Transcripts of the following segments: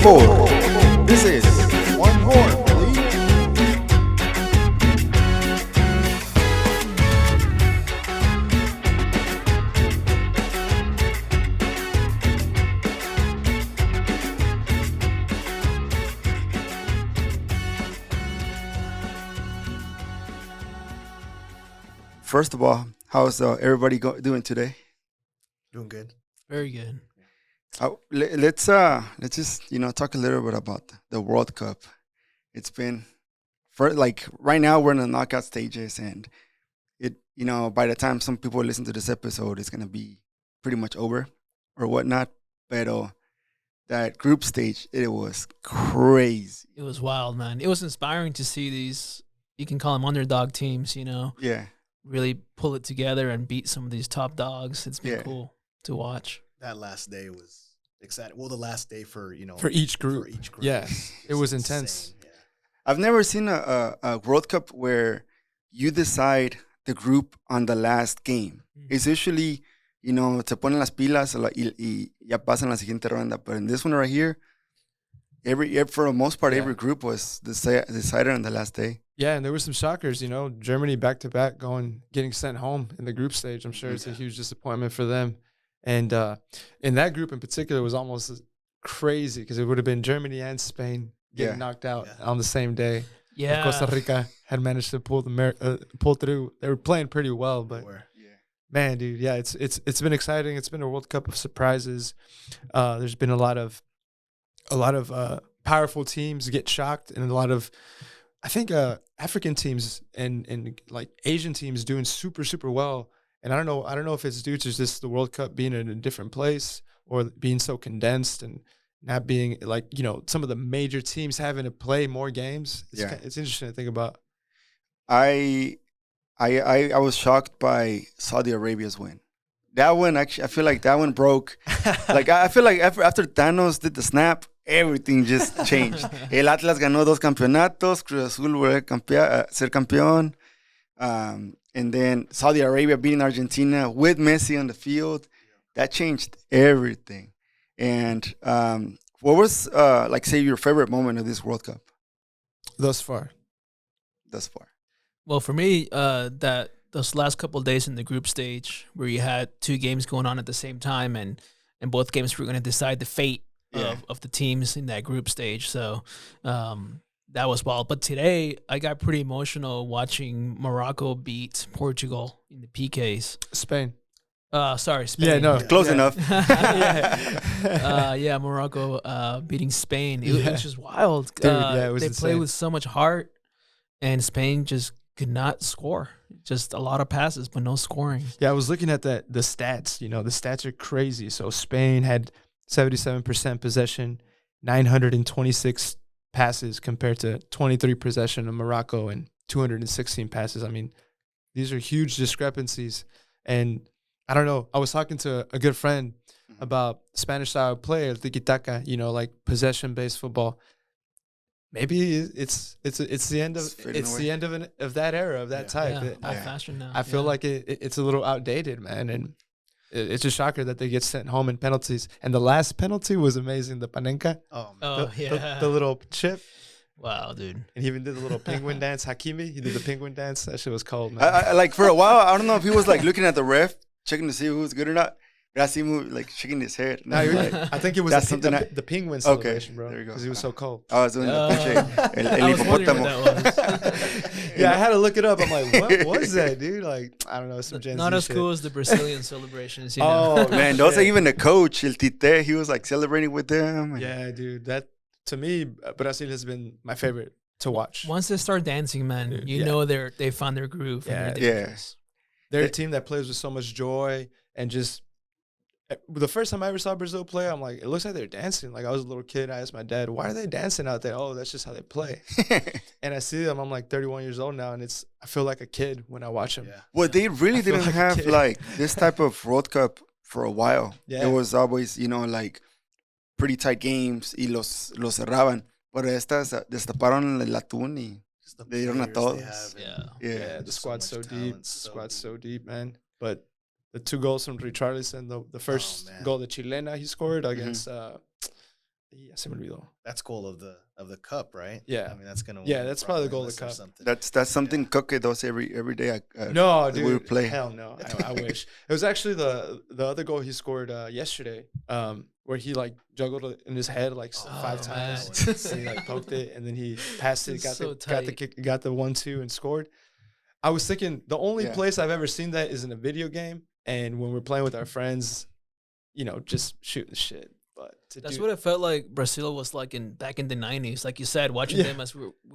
favor. This is one more, please. First of all, how's everybody doing today? Doing good. Very good. Let's just talk a little bit about the World Cup. It's been right now we're in the knockout stages, and it by the time some people listen to this episode, it's gonna be pretty much over or whatnot. But that group stage, it was crazy. It was wild, man. It was inspiring to see these. You can call them underdog teams. Yeah. Really pull it together and beat some of these top dogs. It's been cool to watch. That last day was exciting. Well, the last day for each group. Yeah, it was intense. Yeah. I've never seen a World Cup where you decide the group on the last game. It's usually, se ponen las pilas y ya pasan la siguiente ronda. But in this one right here, for the most part, every group was decided on the last day. Yeah, and there were some shockers. Germany back-to-back getting sent home in the group stage. I'm sure it's a huge disappointment for them. And in that group in particular, it was almost crazy because it would have been Germany and Spain getting knocked out on the same day. Yeah, Costa Rica had managed to pull through. They were playing pretty well, but man, dude, yeah, it's been exciting. It's been a World Cup of surprises. There's been a lot of powerful teams get shocked, and a lot of I think African teams and like Asian teams doing super, super well. And I don't know if it's due to just the World Cup being in a different place or being so condensed and not being like, some of the major teams having to play more games. It's interesting to think about. I was shocked by Saudi Arabia's win. That one, actually, I feel like that one broke. I feel like after Thanos did the snap, everything just changed. El Atlas ganó 2 campeonatos, Cruz Azul volvió a ser campeón. And then Saudi Arabia beating Argentina with Messi on the field. That changed everything. And what was, say, your favorite moment of this World Cup? Thus far. Well, for me, those last couple of days in the group stage where you had 2 games going on at the same time, and both games were going to decide the fate of the teams in that group stage. So that was wild. But today, I got pretty emotional watching Morocco beat Portugal in the PKs. Spain. Sorry, Spain. Yeah, no, close enough. Morocco beating Spain. It was just wild. Dude, it was they insane. played with so much heart, and Spain just could not score. Just a lot of passes, but no scoring. Yeah, I was looking at the stats. The stats are crazy. So Spain had 77% possession, 926 passes compared to 23 possession of Morocco and 216 passes. I mean, these are huge discrepancies. And I don't know. I was talking to a good friend about Spanish style play, tiki-taka, like possession-based football. Maybe it's the end of that era, of that type. Fashion now. I feel like it's a little outdated, man, and it's a shocker that they get sent home in penalties. And the last penalty was amazing, the panenka. The little chip. Wow, dude. And he even did the little penguin dance. Hakimi, he did the penguin dance. That shit was cold, man. I for a while, I don't know if he was looking at the ref, checking to see who was good or not. But I see him shaking his head. No, I think it was the penguin celebration, bro. There you go. Because he was so cold. I was doing the I was wondering what that was. I had to look it up. I'm like, what was that, dude? I don't know, some Gen Z Not as shit. cool as the Brazilian celebrations. Oh, man. Those are even the coach, El Tite, he was celebrating with them. Yeah, dude. That, to me, Brazil has been my favorite to watch. Once they start dancing, man, you know they found their groove. They're a team that plays with so much joy and just. The first time I ever saw Brazil play, I'm like, it looks like they're dancing. I was a little kid. I asked my dad, why are they dancing out there? Oh, that's just how they play. And I see them. I'm 31 years old now, and I feel like a kid when I watch them. Yeah. Well, they really didn't have this type of World Cup for a while. Yeah. It was always, pretty tight games y los cerraban. Pero estas destaparon el atún y le dieron a todos. Yeah, the squad's so deep. The squad's so deep, man. But the 2 goals from Richarlison, the first goal, the Chilena he scored against Ya se me olvidó. That's goal of the cup, right? Yeah. I mean, that's gonna Yeah, win that's probably the goal of list the or cup. something. That's something Coque does every day. No, we would dude. play. Hell no. I wish. It was actually the other goal he scored yesterday, where he like juggled it in his head like 5 times. And he like poked it, and then he passed it, got the kick, got the 1-2 and scored. I was thinking the only place I've ever seen that is in a video game, and when we're playing with our friends, you know, just shoot the shit. But that's what it felt like Brazil was like back in the 90s. Like you said, watching them when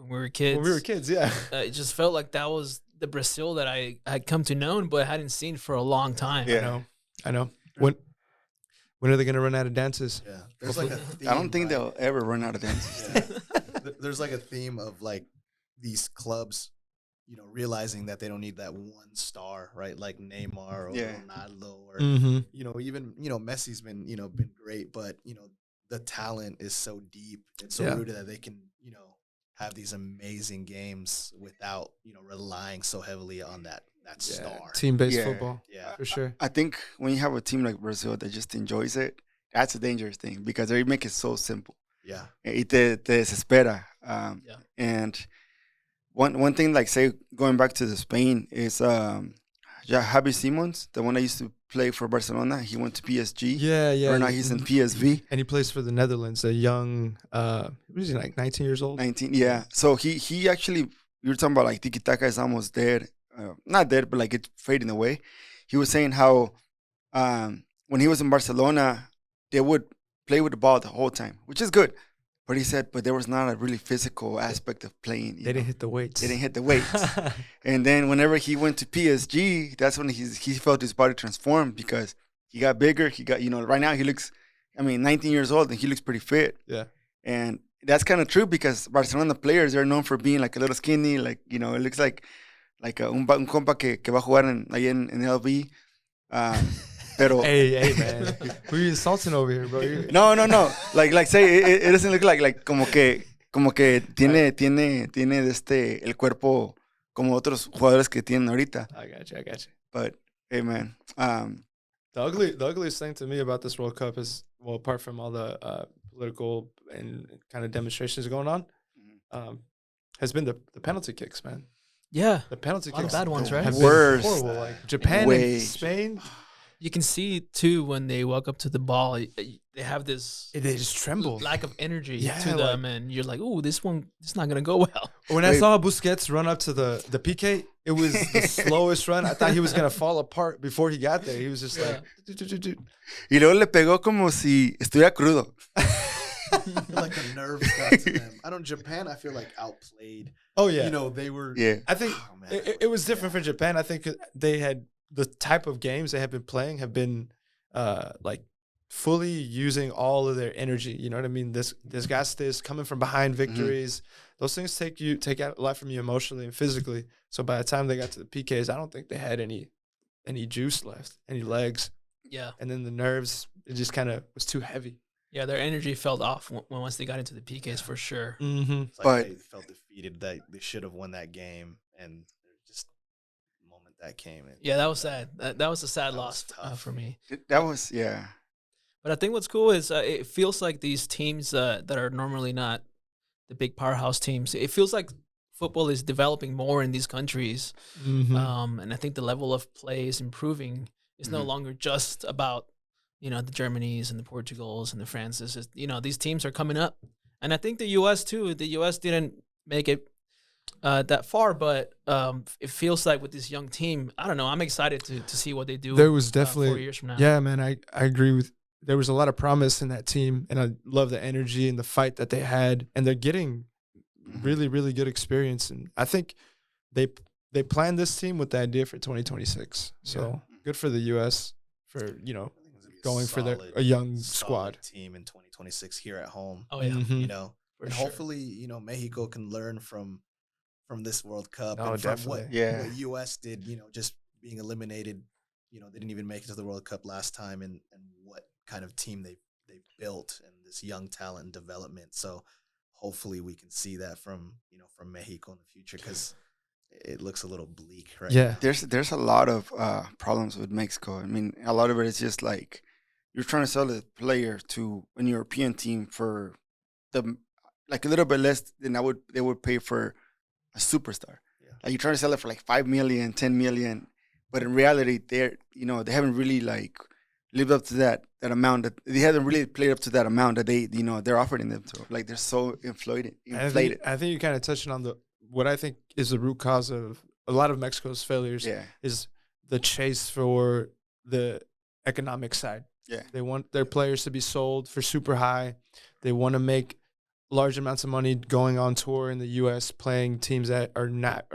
we were kids. When we were kids, yeah. It just felt like that was the Brazil that I had come to know, but hadn't seen for a long time. Yeah. I know. When are they going to run out of dances? Yeah. There's like a theme, I don't think right? they'll ever run out of dances. Yeah. There's like a theme of like these clubs, you know, realizing that they don't need that one star, right? Like Neymar or Ronaldo or, you know, even, you know, Messi's been great, but, you know, the talent is so deep and so rooted that they can, you know, have these amazing games without, you know, relying so heavily on that star. Team-based football. Yeah. For sure. I think when you have a team like Brazil that just enjoys it, that's a dangerous thing because they make it so simple. Yeah. Y te desespera. And one thing, like, say, going back to the Spain is Javi Simons, the one that used to play for Barcelona. He went to PSG. Yeah. Right now he's in PSV. And he plays for the Netherlands, a young, what is he, like 19 years old? 19, yeah. So he actually, you were talking about, like, tiki-taka is almost dead. Not dead, but, like, it's fading away. He was saying how when he was in Barcelona, they would play with the ball the whole time, which is good. But he said, but there was not a really physical aspect of playing. They didn't hit the weights. And then whenever he went to PSG, that's when he felt his body transform because he got bigger. He got, you know, right now he looks, 19 years old and he looks pretty fit. Yeah. And that's kind of true because Barcelona players are known for being like a little skinny, like, you know, it looks like un compa que va a jugar ahí en LB. Pero hey, man. Who are you insulting over here, bro? No. Like say it doesn't look like como que tiene el cuerpo como otros jugadores que tienen ahorita. I got you. But hey, man, the ugliest thing to me about this World Cup is, well, apart from all the political and kind of demonstrations going on, has been the penalty kicks, man. Yeah, the penalty kicks, a lot of bad ones, right? Have Worse. been horrible. Like Japan and Spain. You can see too when they walk up to the ball, they have this. They just tremble. Lack of energy to them, and you're like, "Oh, this is not gonna go well." When I saw Busquets run up to the PK, it was the slowest run. I thought he was gonna fall apart before he got there. He was just like, y luego le pegó como si estuviera crudo. Like the nerves got to them. Japan, I feel like outplayed. Oh yeah, you know they were. Yeah, I think it was different for Japan. I think they had. The type of games they have been playing have been like fully using all of their energy. You know what I mean? This coming from behind victories. Those things take out a lot from you emotionally and physically. So by the time they got to the PKs, I don't think they had any juice left, any legs. Yeah. And then the nerves, it just kind of was too heavy. Yeah, their energy fell off once they got into the PKs for sure. Mm-hmm. It's like they felt defeated. That they should have won that game, and that came in. Yeah, that was sad. That was a sad loss for me. That was, yeah. But I think what's cool is it feels like these teams that are normally not the big powerhouse teams, it feels like football is developing more in these countries. And I think the level of play is improving. It's no longer just about, you know, the Germanys and the Portugals and the Frances. It's, you know, these teams are coming up. And I think the U.S. too. The U.S. didn't make it that far, but it feels like with this young team, I don't know. I'm excited to see what they do. There was definitely 4 years from now. Yeah, man. I agree with. There was a lot of promise in that team, and I love the energy and the fight that they had, and they're getting really, really good experience. And I think they planned this team with the idea for 2026. So good for the U.S. for going for a young squad team in 2026 here at home. Oh yeah, you know, and hopefully Mexico can learn from this World Cup and from what U.S. did, just being eliminated. They didn't even make it to the World Cup last time, and what kind of team they built and this young talent and development. So hopefully we can see that from Mexico in the future, because it looks a little bleak right now. There's a lot of problems with Mexico. I mean, a lot of it is just like you're trying to sell a player to an European team for like a little bit less than they would pay for a superstar. Yeah. Like you're trying to sell it for like 5 million, 10 million, but in reality, they haven't really like lived up to that amount. That they haven't really played up to that amount that they're offering them to. Like they're so inflated. I think you're kind of touching on what I think is the root cause of a lot of Mexico's failures. Yeah. Is the chase for the economic side. Yeah. They want their players to be sold for super high. They want to make large amounts of money going on tour in the U.S., playing teams that are not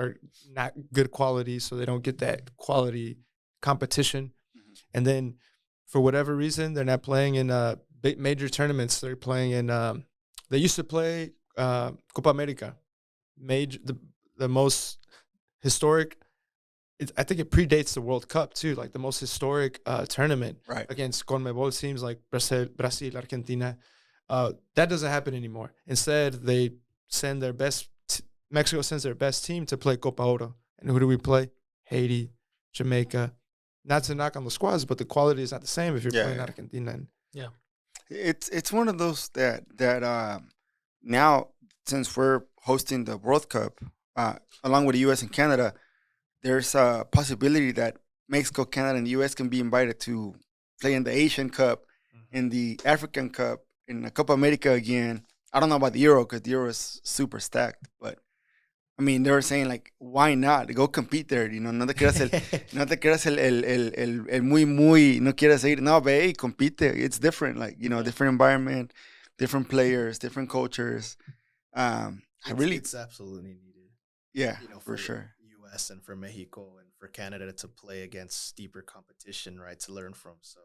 good quality, so they don't get that quality competition. Mm-hmm. And then, for whatever reason, they're not playing in big major tournaments. They're playing in. They used to play Copa America, the most historic. I think it predates the World Cup too, like the most historic tournament against CONMEBOL teams like Brazil, Argentina. That doesn't happen anymore. Instead, they send their best. Mexico sends their best team to play Copa Oro. And who do we play? Haiti, Jamaica. Not to knock on the squads, but the quality is not the same if you're playing Argentina. Yeah, it's one of those that now, since we're hosting the World Cup along with the U.S. and Canada, there's a possibility that Mexico, Canada, and the U.S. can be invited to play in the Asian Cup, in the African Cup, in the Copa America again. I don't know about the Euro because the Euro is super stacked, but I mean, they were saying like, why not? Go compete there, no te quieras el muy, no quieras ir. No, ve, compite. It's different, like, different environment, different players, different cultures. It's absolutely needed. Yeah, for sure. U.S. and for Mexico and for Canada to play against steeper competition, right, to learn from. So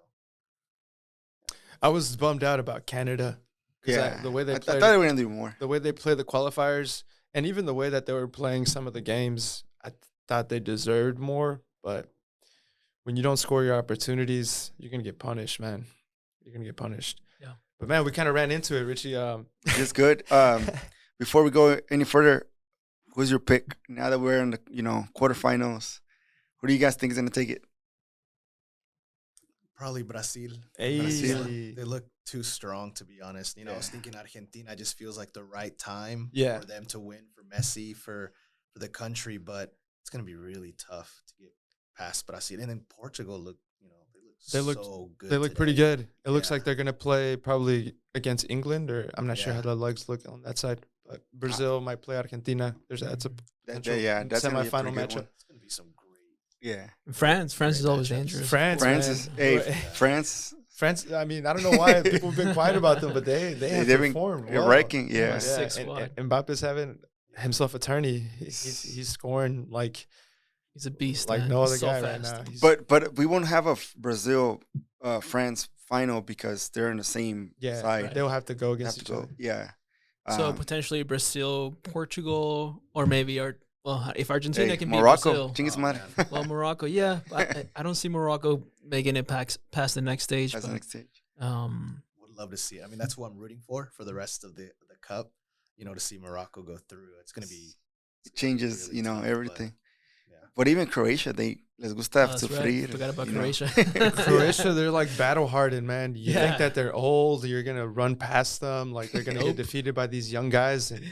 I was bummed out about Canada. Yeah, the way they played, I thought they were gonna do more. The way they play the qualifiers, and even the way that they were playing some of the games, I thought they deserved more. But when you don't score your opportunities, you're gonna get punished, man. You're gonna get punished. Yeah. But man, we kind of ran into it, Richie. It's good. Before we go any further, who's your pick now that we're in the quarterfinals? Who do you guys think is gonna take it? Probably Brazil. Hey. Brazil. They look too strong, to be honest. I was thinking Argentina just feels like the right time for them to win, for Messi, for the country, but it's going to be really tough to get past Brazil. And then Portugal they look so good. They look pretty good. It looks like they're going to play probably against England, or I'm not sure how the legs look on that side. But Brazil might play Argentina. That's a semifinal matchup. It's going to be some great. Yeah, France is always dangerous. France. I mean, I don't know why people have been quiet about them, but they have performed well. Wrecking, And Mbappe's having himself a tourney. He's scoring like he's a beast, like no other guy right now. But we won't have a Brazil France final because they're in the same side. Right. They'll have to go against each other. Yeah. So potentially Brazil, Portugal, or maybe if Argentina can beat Morocco. Brazil. Well, Morocco, yeah. I don't see Morocco making it past the next stage. Would love to see it. I mean, that's what I'm rooting for the rest of the cup. To see Morocco go through. It's going to be. It changes, really tough, everything. But even Croatia, les gusta sufrir. Right. Forgot about Croatia. Croatia, they're like battle hardened, man. You think that they're old, you're gonna run past them, like they're gonna get defeated by these young guys, and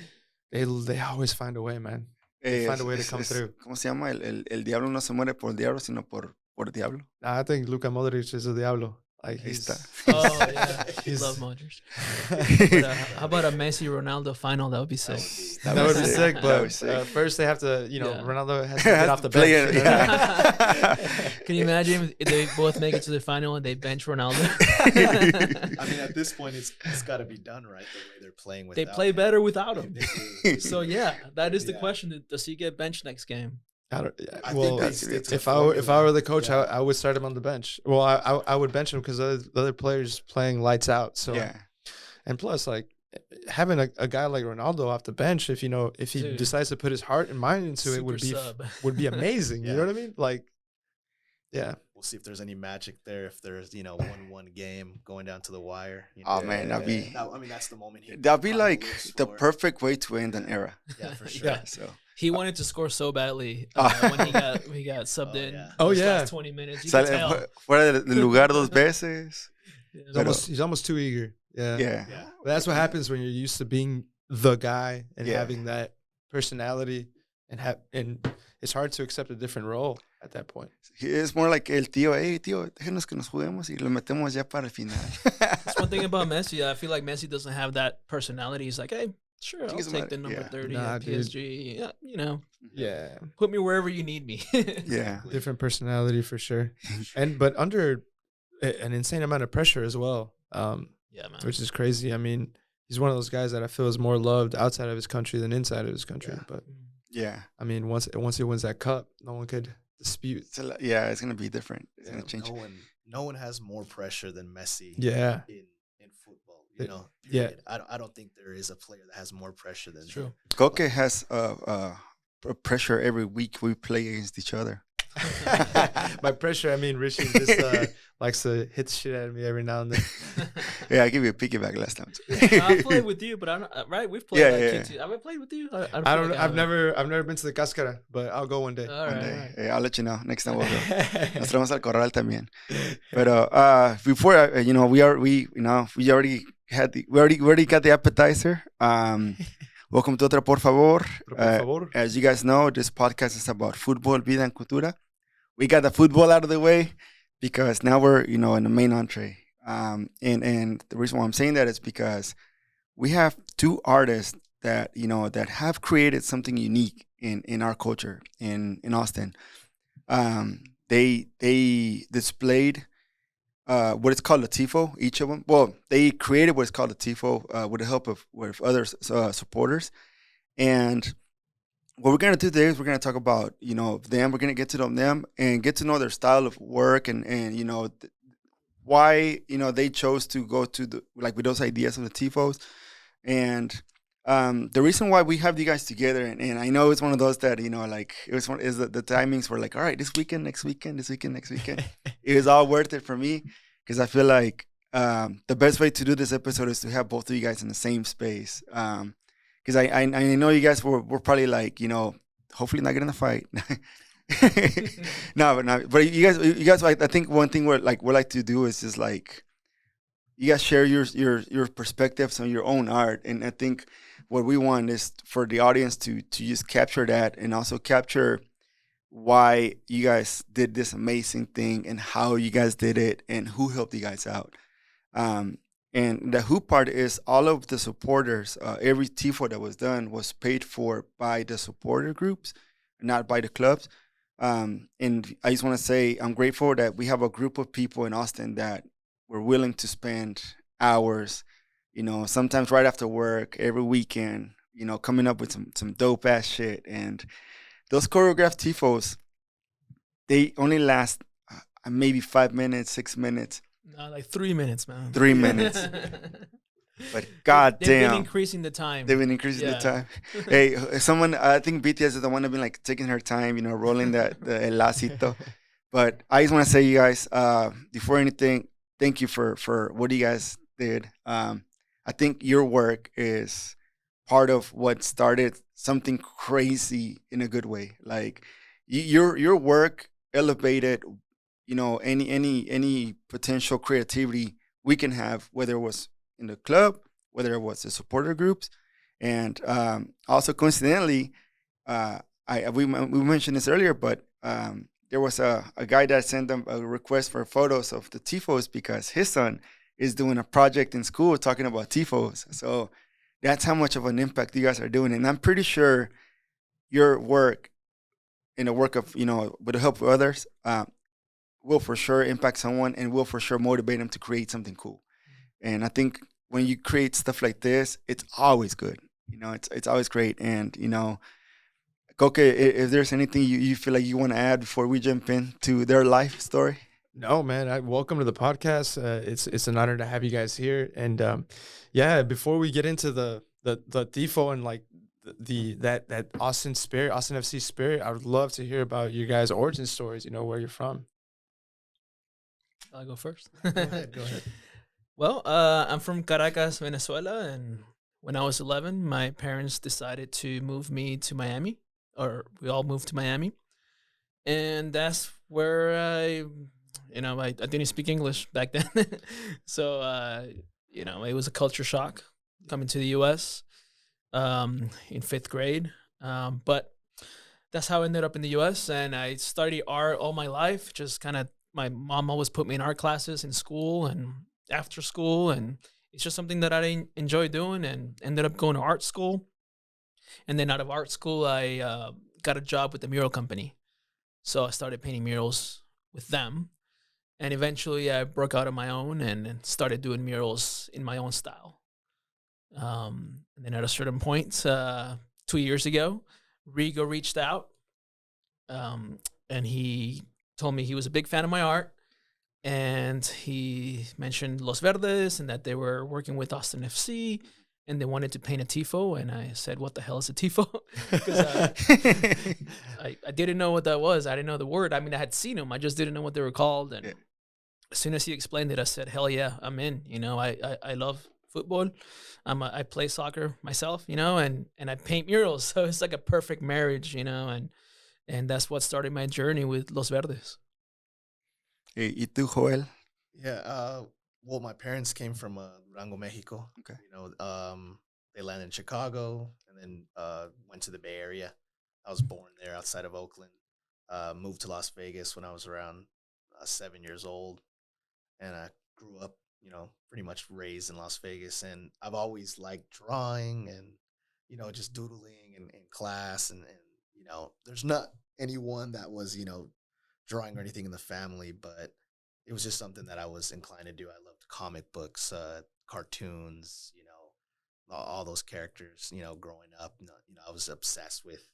they always find a way, man. They find a way to come through. ¿Cómo se llama? El diablo no se muere por diablo, sino por diablo. I think Luka Modric is a diablo. Like I love Modric. But, how about a Messi Ronaldo final? That would be sick. That would be sick. But first they have to, Ronaldo has to get off the bench. Can you imagine if they both make it to the final and they bench Ronaldo? I mean, at this point, it's got to be done, right? The way they're playing without him. They play better without him. So that is the question: does he get benched next game? If I were the coach, I would start him on the bench. Well, I would bench him because the other players playing lights out. So and plus, like having a guy like Ronaldo off the bench, if he decides to put his heart and mind into it, would be amazing. You know what I mean? Like, we'll see if there's any magic there. If there's 1-1 game going down to the wire. Man, that'd be. I mean, that's the moment. That'd be like the perfect way to end an era. Yeah, for sure. So. He wanted to score so badly when he got subbed in. Oh, yeah. Last 20 minutes. You can tell. Fuera del lugar dos veces. He's almost too eager. Yeah. Yeah. But that's what happens when you're used to being the guy and having that personality and it's hard to accept a different role at that point. It's more like el tío, hey, tío, déjenos que nos juguemos y lo metemos ya para el final. That's one thing about Messi. I feel like Messi doesn't have that personality. He's like, hey, sure, I'll take the number 30 at PSG. Yeah, you know. Yeah. Put me wherever you need me. Yeah. Different personality for sure. But under an insane amount of pressure as well. Yeah, man. Which is crazy. I mean, he's one of those guys that I feel is more loved outside of his country than inside of his country. Yeah. But yeah, I mean, once he wins that cup, no one could dispute. It's gonna be different. It's gonna change. No one has more pressure than Messi. Yeah. In football, you know. Period. Yeah. I don't think there is a player that has more pressure than True. Koke has pressure every week we play against each other. By pressure, I mean Richie just likes to hit shit at me every now and then. Yeah, I give you a piggyback last time. I played with you, but I don't. Right, we've played. Have I played with you? I don't. I've never been to the Cascara, but I'll go one day. All right. Yeah, I'll let you know next time we'll go. Nos traemos al Corral también. But before we already got the appetizer. Welcome to Otra, por favor. As you guys know, this podcast is about football, vida and cultura. We got the football out of the way because now we're, in the main entree. And the reason why I'm saying that is because we have two artists that, that have created something unique in our culture in Austin. They displayed what is called a TIFO, each of them. Well, they created what is called a TIFO with the help of other supporters. And what we're going to do today is we're going to talk about, them. We're going to get to know them and get to know their style of work and why, they chose to go to with those ideas of the TIFOs. And the reason why we have you guys together, and I know it's one of those that, the timings were like, all right, this weekend, next weekend, this weekend, next weekend. It was all worth it for me because I feel like the best way to do this episode is to have both of you guys in the same space. Because I know you guys were probably like, hopefully not getting a fight. But you guys, I think one thing we like to do is just like, you guys share your perspectives on your own art, and I think what we want is for the audience to just capture that and also capture why you guys did this amazing thing and how you guys did it and who helped you guys out. And the who part is all of the supporters. Every TIFO that was done was paid for by the supporter groups, not by the clubs. And I just want to say I'm grateful that we have a group of people in Austin that were willing to spend hours, sometimes right after work, every weekend, coming up with some dope ass shit. And those choreographed TIFOs, they only last maybe 5 minutes, 6 minutes. No, like 3 minutes, man. 3 minutes. But goddamn, they've been increasing the time. The time. Hey, someone, I think BTS is the one that's been taking her time, rolling the el lacito. But I just want to say, you guys, before anything, thank you for what you guys did. I think your work is part of what started something crazy in a good way. Like your work elevated, any potential creativity we can have, whether it was in the club, whether it was the supporter groups, and also coincidentally, we mentioned this earlier, but there was a guy that sent them a request for photos of the TIFOs because his son is doing a project in school talking about TIFOs. So that's how much of an impact you guys are doing. And I'm pretty sure your work and the work of, with the help of others, will for sure impact someone and will for sure motivate them to create something cool. And I think when you create stuff like this, it's always good. It's always great. And, Koke, if there's anything you feel like you want to add before we jump into their life story. No, man. Welcome to the podcast. It's an honor to have you guys here. And before we get into the TIFO and that Austin spirit, Austin FC spirit, I would love to hear about you guys' origin stories. Where you're from. I'll go first. Go ahead. Well, I'm from Caracas, Venezuela, and when I was 11, my parents decided to move me to Miami, or we all moved to Miami, and that's where I You know, I didn't speak English back then. So, you know, it was a culture shock coming to the U.S. In 5th grade. But that's how I ended up in the U.S. And I studied art all my life. Just kind of, my mom always put me in art classes in school and after school. And it's just something that I enjoy doing, and ended up going to art school. And then out of art school, I got a job with the mural company. So I started painting murals with them. And eventually I broke out on my own and started doing murals in my own style. And then at a certain point, 2 years ago, Rigo reached out, and he told me he was a big fan of my art. And he mentioned Los Verdes and that they were working with Austin FC and they wanted to paint a TIFO. And I said, what the hell is a TIFO? Because I didn't know what that was. I didn't know the word. I mean, I had seen them. I just didn't know what they were called. And as soon as he explained it, I said, hell yeah, I'm in. You know, I love football. I play soccer myself, you know, and I paint murals. So it's like a perfect marriage, you know, and that's what started my journey with Los Verdes. ¿Y tú, Joel? Yeah. Well, my parents came from Durango, Mexico. Okay. You know, they landed in Chicago and then went to the Bay Area. I was born there outside of Oakland. Moved to Las Vegas when I was around 7 years old, and I grew up, you know, pretty much raised in Las Vegas. And I've always liked drawing and, you know, just doodling in class. And, you know, there's not anyone that was, you know, drawing or anything in the family, but it was just something that I was inclined to do. I loved comic books, cartoons, you know, all those characters, you know, growing up. You know, I was obsessed with,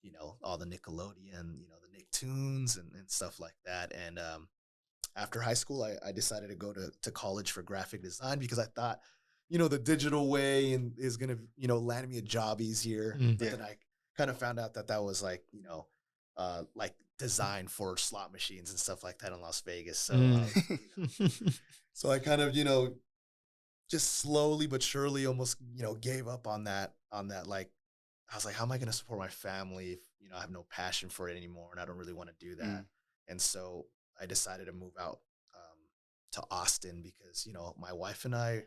you know, all the Nickelodeon, you know, the Nicktoons and stuff like that. And after high school, I decided to go to college for graphic design because I thought, you know, the digital way is going to, you know, land me a job easier. But then I kind of found out that was like, you know, like designed for slot machines and stuff like that in Las Vegas. So, you know, so I kind of, you know, just slowly but surely almost, you know, gave up on that, like, I was like, how am I going to support my family if, you know, I have no passion for it anymore and I don't really want to do that. And so I decided to move out to Austin because, you know, my wife and I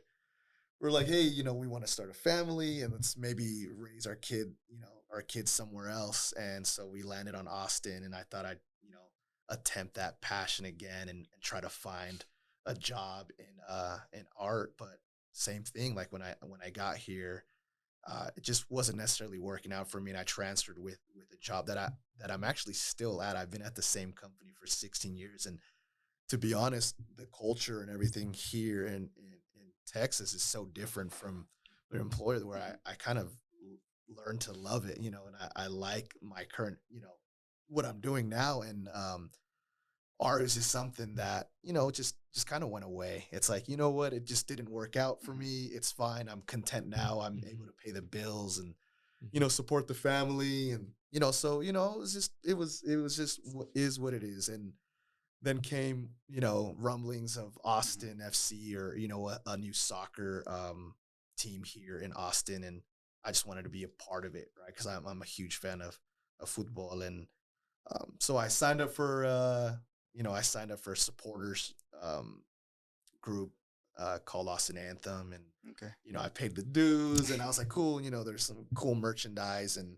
were like, hey, you know, we want to start a family and let's maybe raise our kids somewhere else. And so we landed on Austin, and I thought I'd, you know, attempt that passion again and try to find a job in art. But same thing, like when I got here, it just wasn't necessarily working out for me. And I transferred with a job that I'm actually still at. I've been at the same company for 16 years. And to be honest, the culture and everything here in Texas is so different from their employer, where I kind of learned to love it, you know, and I like my current, you know, what I'm doing now. And art is just something that, you know, just kind of went away. It's like, you know what, it just didn't work out for me. It's fine. I'm content now. I'm able to pay the bills and, you know, support the family. And, you know, so, you know, it was just what is what it is. And then came, you know, rumblings of Austin FC, or, you know, a new soccer team here in Austin. And I just wanted to be a part of it, right? Because I'm a huge fan of football. And so I signed up for, you know, supporters group called Austin Anthem. And, you know, I paid the dues and I was like, cool, you know, there's some cool merchandise. And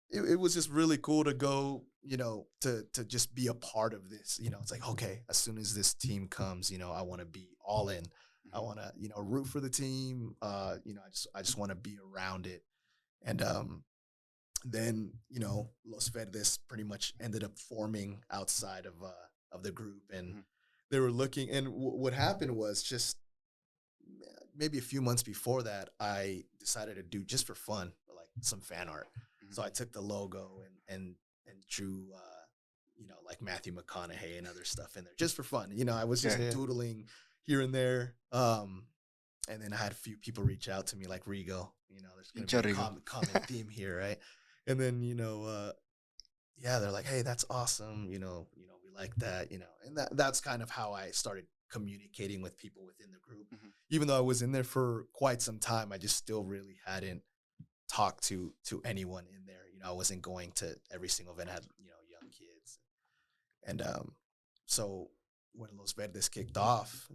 it was just really cool to go, you know, to just be a part of this. You know, it's like, okay, as soon as this team comes, you know, I want to be all in. I want to, you know, root for the team. You know, I just want to be around it. And then, you know, Los Verdes pretty much ended up forming outside of the group, and they were looking. And what happened was, just maybe a few months before that, I decided to do, just for fun, like some fan art. So I took the logo and drew, you know, like Matthew McConaughey and other stuff in there just for fun. You know, I was just doodling here and there. And then I had a few people reach out to me, like Rigo. You know, there's going to be a common theme here, right? And then, you know, they're like, hey, that's awesome. You know, we like that, you know. And that's kind of how I started communicating with people within the group. Even though I was in there for quite some time, I just still really hadn't talked to anyone in there. You know, I wasn't going to every single event. I had, you know, young kids. And so when Los Verdes kicked off,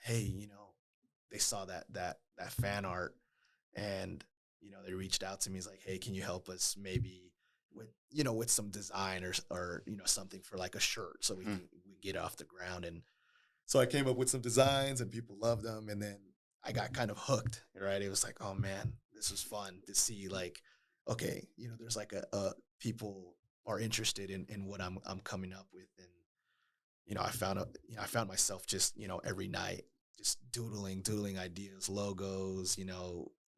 hey, they saw that fan art, and they reached out to me. It's like, hey, can you help us maybe with some design or something for like a shirt so we get it off the ground. And so I came up with some designs and people loved them, and then I got kind of hooked, right? It was like, oh man, this was fun to see, like, okay, there's like a people are interested in what I'm coming up with. And I found myself just every night just doodling ideas, logos.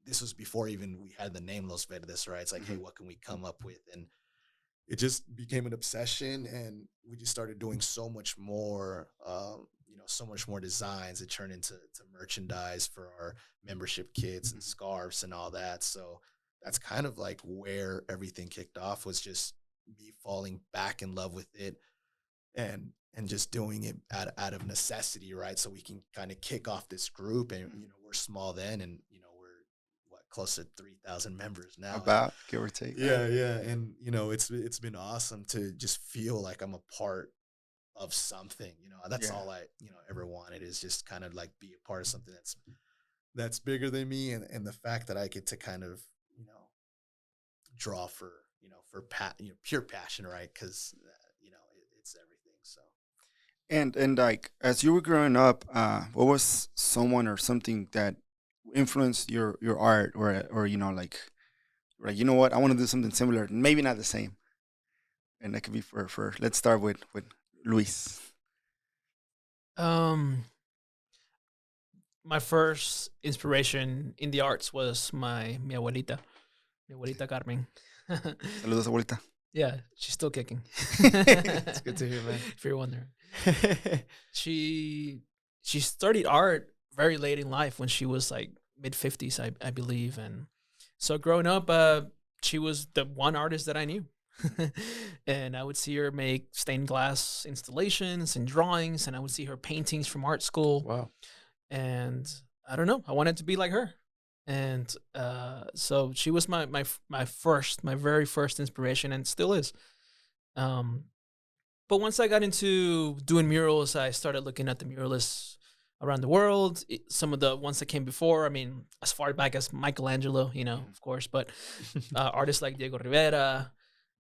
This was before even we had the name Los Verdes, right? It's like, hey, what can we come up with? And it just became an obsession, and we just started doing so much more, so much more designs. It turned into merchandise for our membership kits and scarves and all that. So that's kind of like where everything kicked off, was just me falling back in love with it and just doing it out of necessity, right? So we can kind of kick off this group, and we're small then, and we're close to 3,000 members now, about, give or take. Yeah, and it's been awesome to just feel like I'm a part of something. That's all I ever wanted, is just kind of like be a part of something that's bigger than me, and the fact that I get to kind of draw for pure passion, right? Because it's everything. So. And like, as you were growing up, what was someone or something that influenced your art, or like what, I want to do something similar, maybe not the same. And that could be for let's start with Luis. My first inspiration in the arts was mi abuelita Carmen. Saludos, abuelita. Yeah, she's still kicking. It's good to hear, man. If you're wondering. She studied art very late in life, when she was like mid-50s, I believe. And so growing up, she was the one artist that I knew. And I would see her make stained glass installations and drawings, and I would see her paintings from art school. Wow. And I don't know, I wanted to be like her. And so she was my very first inspiration, and still is. But once I got into doing murals, I started looking at the muralists around the world. Some of the ones that came before, I mean, as far back as Michelangelo, of course, but artists like Diego Rivera,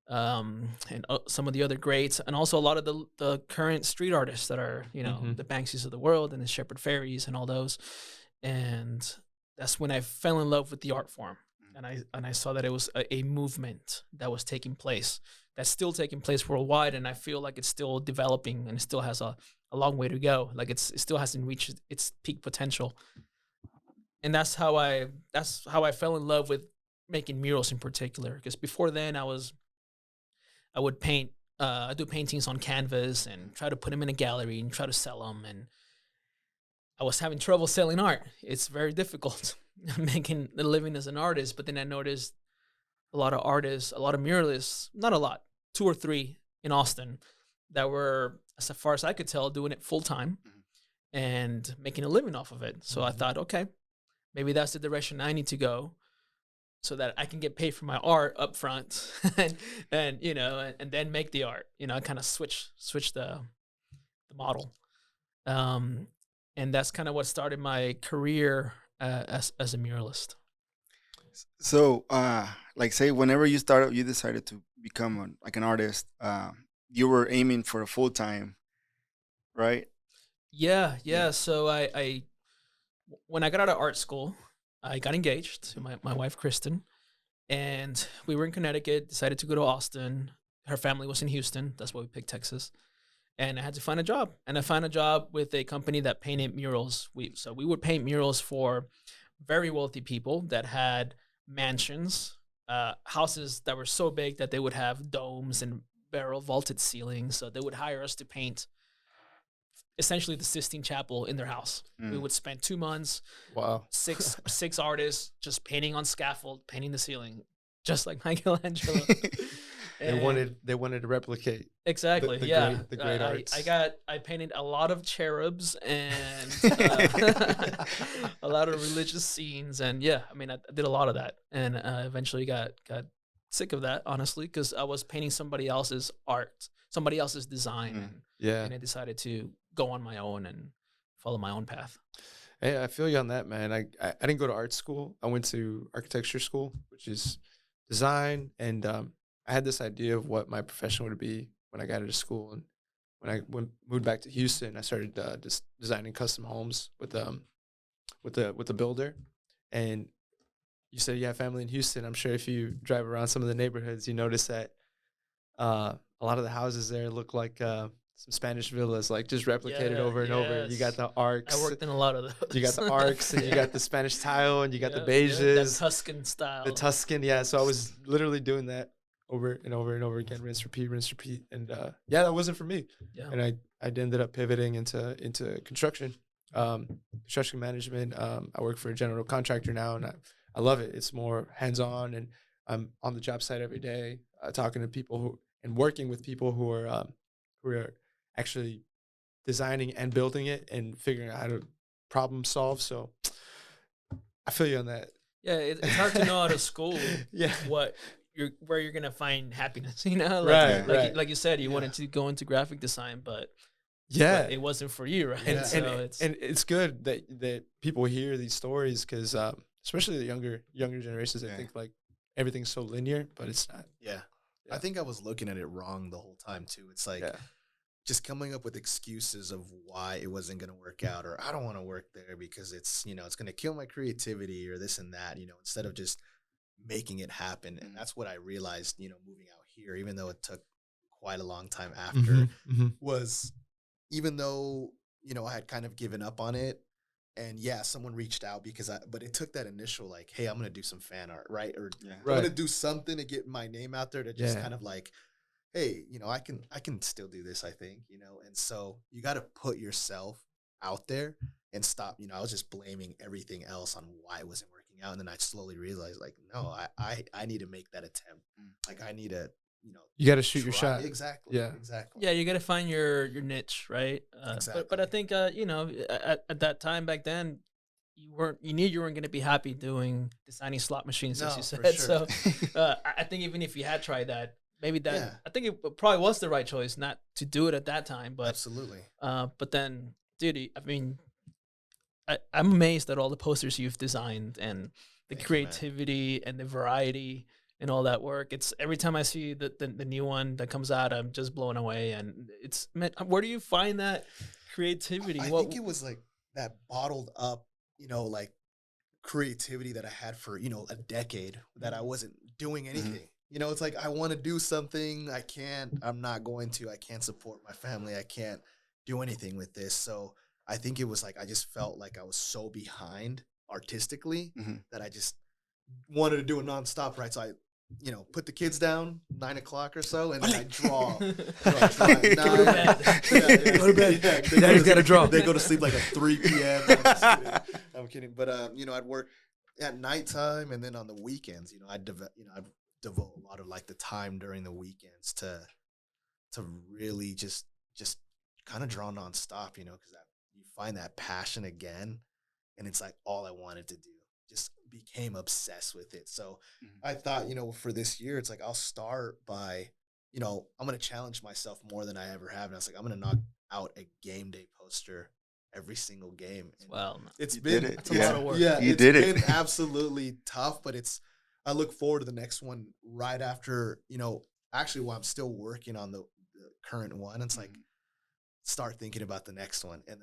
and some of the other greats, and also a lot of the current street artists that are, the Banksys of the world and the Shepard Fairys and all those. And that's when I fell in love with the art form. And I saw that it was a movement that was taking place, that's still taking place worldwide. And I feel like it's still developing, and it still has a long way to go. Like it still hasn't reached its peak potential. And that's how I fell in love with making murals in particular. Because before then I would paint, I do paintings on canvas and try to put them in a gallery and try to sell them. And I was having trouble selling art. It's very difficult making a living as an artist. But then I noticed a lot of artists, a lot of muralists, not a lot, 2 or 3 in Austin, that were, as far as I could tell, doing it full time and making a living off of it. So I thought, okay, maybe that's the direction I need to go, so that I can get paid for my art up front and then make the art. I kind of switch the model. And that's kind of what started my career as a muralist. So, like, say, whenever you decided to become an artist, you were aiming for a full time, right? Yeah. So I when I got out of art school, I got engaged to my wife, Kristen, and we were in Connecticut, decided to go to Austin. Her family was in Houston. That's why we picked Texas. And I had to find a job. And I found a job with a company that painted murals. We would paint murals for very wealthy people that had mansions, houses that were so big that they would have domes and barrel vaulted ceilings. So they would hire us to paint essentially the Sistine Chapel in their house. We would spend 2 months, wow, six artists just painting on scaffold, painting the ceiling, just like Michelangelo. They wanted to replicate exactly the great arts. I painted a lot of cherubs and a lot of religious scenes, and I did a lot of that, and eventually got sick of that, honestly, because I was painting somebody else's art, somebody else's design, and I decided to go on my own and follow my own path. Hey, I feel you on that, man. I didn't go to art school. I went to architecture school, which is design, and I had this idea of what my profession would be when I got into school. And when I moved back to Houston, I started just designing custom homes with the builder. And you said you have family in Houston. I'm sure if you drive around some of the neighborhoods, you notice that a lot of the houses there look like some Spanish villas, like just replicated over and over. You got the arcs. I worked in a lot of those. You got the arcs, and you got the Spanish tile, and you got the Yeah, beiges. that Tuscan style. The Tuscan, yeah. So I was literally doing that over and over and over again, rinse, repeat. And that wasn't for me. Yeah. And I ended up pivoting into construction, construction management. I work for a general contractor now, and I love it. It's more hands-on, and I'm on the job site every day, talking to people and working with people who are actually designing and building it and figuring out how to problem solve. So I feel you on that. Yeah, it's hard to know out of school where you're gonna find happiness. Like you said, you wanted to go into graphic design, but it wasn't for you, right? And, so it's good that people hear these stories, because especially the younger generations, they think like everything's so linear, but it's not. Yeah. I think I was looking at it wrong the whole time too. It's like just coming up with excuses of why it wasn't going to work out, or I don't want to work there because it's, it's going to kill my creativity or this and that, instead of just making it happen. And that's what I realized, moving out here, even though it took quite a long time after, was even though, I had kind of given up on it. And someone reached out but it took that initial like, hey, I'm going to do some fan art, right? Or I'm going to do something to get my name out there to just kind of like, hey, I can still do this, I think, and so you got to put yourself out there and stop. I was just blaming everything else on why it wasn't working out. And then I slowly realized like, no, I need to make that attempt. Like I need to, you got to shoot your shot. Exactly. Yeah. Exactly. Yeah. You got to find your niche, right? Exactly. But I think, at that time back then, you weren't going to be happy designing slot machines, as you said. Sure. So I think even if you had tried that, maybe that, I think it probably was the right choice not to do it at that time. But absolutely. But then, dude, I mean, I'm amazed at all the posters you've designed and the creativity and the variety and all that work. It's every time I see the new one that comes out, I'm just blown away. And it's, man, where do you find that creativity? I think it was like that bottled up, like creativity that I had for, a decade that I wasn't doing anything. It's like I want to do something. I can't support my family. I can't do anything with this. So I think it was like I just felt like I was so behind artistically that I just wanted to do it nonstop, right? So I, put the kids down 9 o'clock or so, and then I draw. Go to bed. Daddy's got to draw. They go to sleep like at 3 p.m. I'm kidding. But I'd work at nighttime, and then on the weekends, I'd devote a lot of like the time during the weekends to really just kind of draw nonstop, because you find that passion again, and it's like all I wanted to do. Just became obsessed with it. So I thought, for this year, it's like I'll start by, I'm going to challenge myself more than I ever have. And I was like, I'm going to knock out a game day poster every single game. And it's been a lot of work. Yeah, it's been absolutely tough, but I look forward to the next one right after, actually while I'm still working on the current one. It's like, start thinking about the next one, and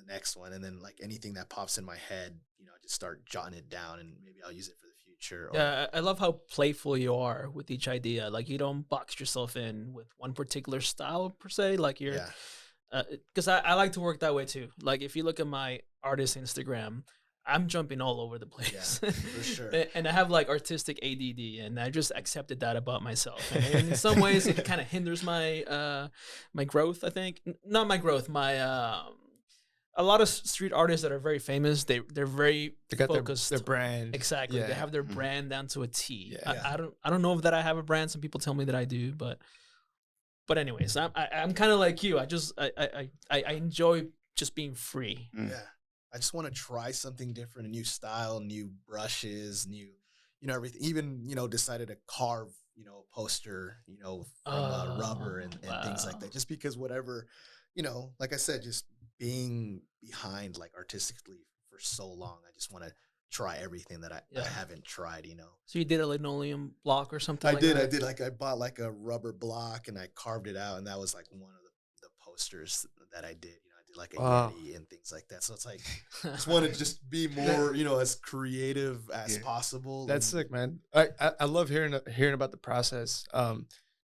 then like anything that pops in my head, just start jotting it down, and maybe I'll use it for the future. I love how playful you are with each idea. Like you don't box yourself in with one particular style per se. Like you're, because I like to work that way too. Like if you look at my artist Instagram, I'm jumping all over the place. Yeah, for sure. And I have like artistic ADD, and I just accepted that about myself. And in some ways, it kind of hinders my my growth. I think not my growth. A lot of street artists that are very famous, they're very focused. Their brand. Exactly. They have their brand down to a T. I don't know if that I have a brand. Some people tell me that I do, but anyways, I'm kind of like you. I enjoy just being free. Yeah. I just want to try something different, a new style, new brushes, new, everything. Even, decided to carve, poster, from rubber and things like that. Just because whatever, like I said, just being behind like artistically for so long, I just want to try everything that I haven't tried, you know. So you did a linoleum block or something? I did. Like I bought like a rubber block and I carved it out, and that was like one of the posters that I did. You know, I did like a Yeti and things like that. So it's like I just want to just be more, you know, as creative as possible. That's sick, man. I love hearing about the process.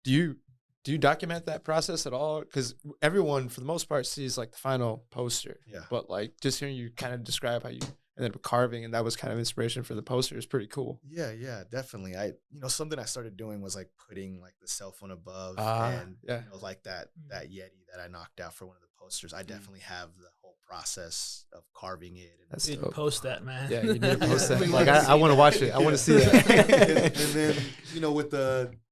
Do you document that process at all? Because everyone, for the most part, sees like the final poster. Yeah. But like just hearing you kind of describe how you ended up carving, and that was kind of inspiration for the poster, is pretty cool. Yeah, definitely. You know, something I started doing was like putting like the cell phone above, and you know, like that Yeti that I knocked out for one of the posters. I definitely have the whole process of carving it. And you need to post that, man. Yeah, you need to post that. Like I want to watch it. I want to see that. and then, you know, with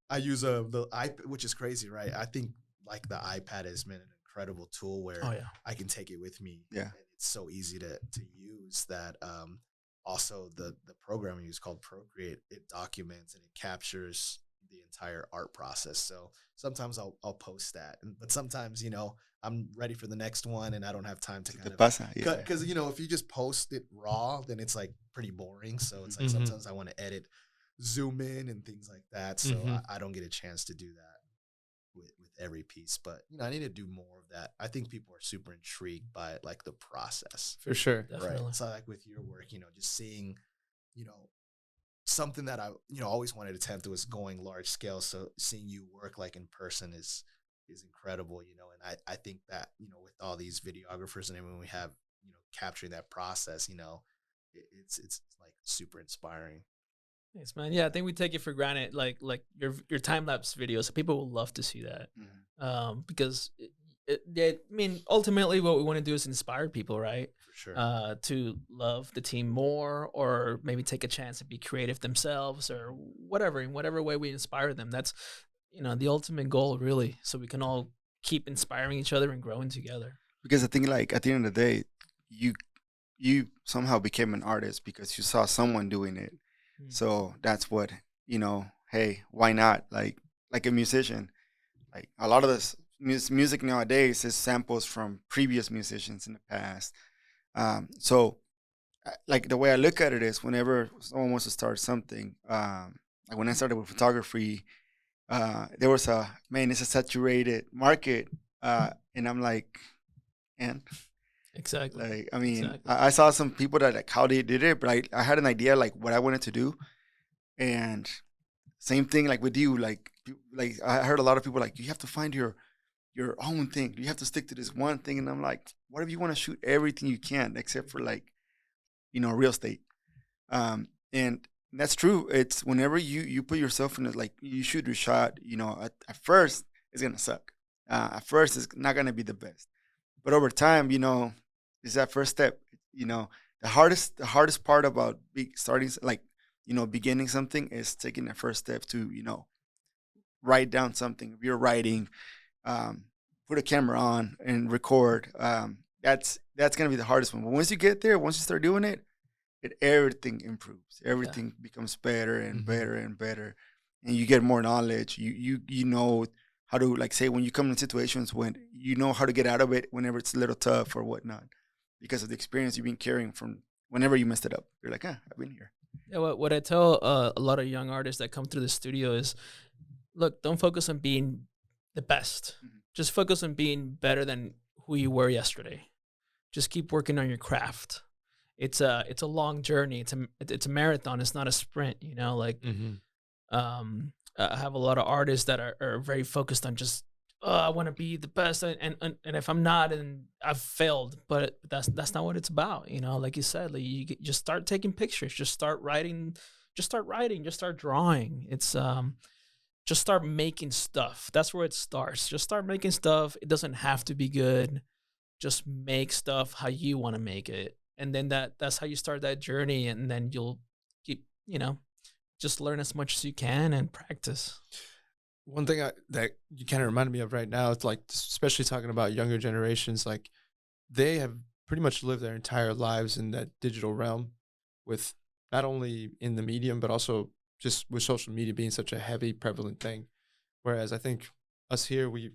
I use the iPad, which is crazy, right? I think like the iPad has been an incredible tool where I can take it with me. Yeah. And it's so easy to use that. Also the program we use called Procreate, it documents and it captures the entire art process. So sometimes I'll post that, but sometimes, you know, I'm ready for the next one and I don't have time to kind of cut, because, you know, if you just post it raw, then it's like pretty boring. So it's like sometimes I want to edit, zoom in and things like that. So I don't get a chance to do that with every piece, but you know, I need to do more of that. I think people are super intrigued by like the process. For sure. Definitely. Right. So like with your work, you know, just seeing, you know, something that I, you know, always wanted to attempt was going large scale. So seeing you work like in person is incredible, you know, and I think that, you know, with all these videographers and everyone we have, you know, capturing that process, you know, it's like super inspiring. Thanks, man. Yeah, I think we take it for granted, like your time lapse videos. So people will love to see that, because I mean, ultimately, what we want to do is inspire people, right? For sure. To love the team more, or maybe take a chance to be creative themselves, or whatever. In whatever way we inspire them, that's, you know, the ultimate goal, really. So we can all keep inspiring each other and growing together. Because I think, like, at the end of the day, you somehow became an artist because you saw someone doing it. So that's what, you know, hey, why not? Like a musician, like a lot of this music nowadays is samples from previous musicians in the past. So like the way I look at it is whenever someone wants to start something, like when I started with photography, there was it's a saturated market. And I'm like, and exactly. Like, I mean, I saw some people that like how they did it, but I had an idea like what I wanted to do, and same thing like with you. Like I heard a lot of people like, you have to find your own thing. You have to stick to this one thing, and I'm like, what if you want to shoot everything you can except for like, you know, real estate? And that's true. It's whenever you put yourself in it, like you shoot your shot. You know, at first it's gonna suck. At first it's not gonna be the best. But over time, you know, is that first step. You know, the hardest part about starting, like, you know, beginning something is taking the first step to, you know, write down something. If you're writing, put a camera on and record. That's gonna be the hardest one. But once you get there, once you start doing it, everything improves. Everything becomes better and better and better, and you get more knowledge. You know how to, like, say, when you come in situations when you know how to get out of it whenever it's a little tough or whatnot, because of the experience you've been carrying from whenever you messed it up. You're like, I've been here. Yeah, what I tell a lot of young artists that come through the studio is, look, don't focus on being the best. Just focus on being better than who you were yesterday. Just keep working on your craft. It's a long journey. It's a marathon. It's not a sprint. You know, like. I have a lot of artists that are very focused on just, I want to be the best, and if I'm not, and I've failed. But that's not what it's about. You know, like you said, like you just start taking pictures, just start writing, just start drawing. It's just start making stuff. That's where it starts. Just start making stuff. It doesn't have to be good. Just make stuff how you want to make it, and then that's how you start that journey, and then you'll keep, you know, just learn as much as you can and practice. One thing that you kind of reminded me of right now, it's like, especially talking about younger generations, like they have pretty much lived their entire lives in that digital realm, with not only in the medium, but also just with social media being such a heavy, prevalent thing. Whereas I think us here, we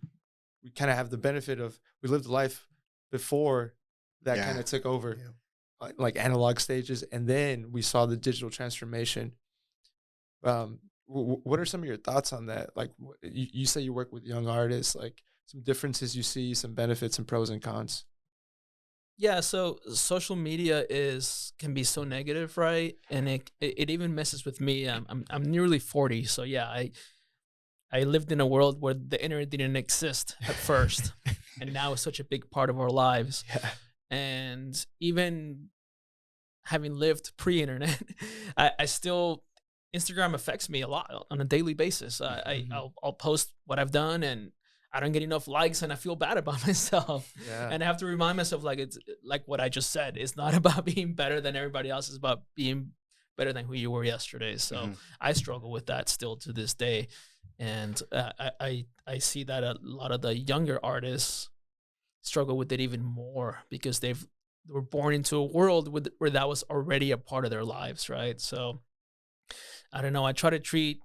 kind of have the benefit of, we lived life before that kind of took over, like analog stages, and then we saw the digital transformation. What are some of your thoughts on that? Like, you say you work with young artists, like some differences you see, some benefits and pros and cons. Yeah, so social media can be so negative, right? And it even messes with me. I'm nearly 40, so yeah, I lived in a world where the internet didn't exist at first, and now it's such a big part of our lives. Yeah. And even having lived pre-internet, I still, Instagram affects me a lot on a daily basis. I'll post what I've done, and I don't get enough likes, and I feel bad about myself. Yeah. And I have to remind myself, like, it's like what I just said. It's not about being better than everybody else. It's about being better than who you were yesterday. So I struggle with that still to this day. And I see that a lot of the younger artists struggle with it even more because they were born into a world where that was already a part of their lives, right? So I don't know. I try to treat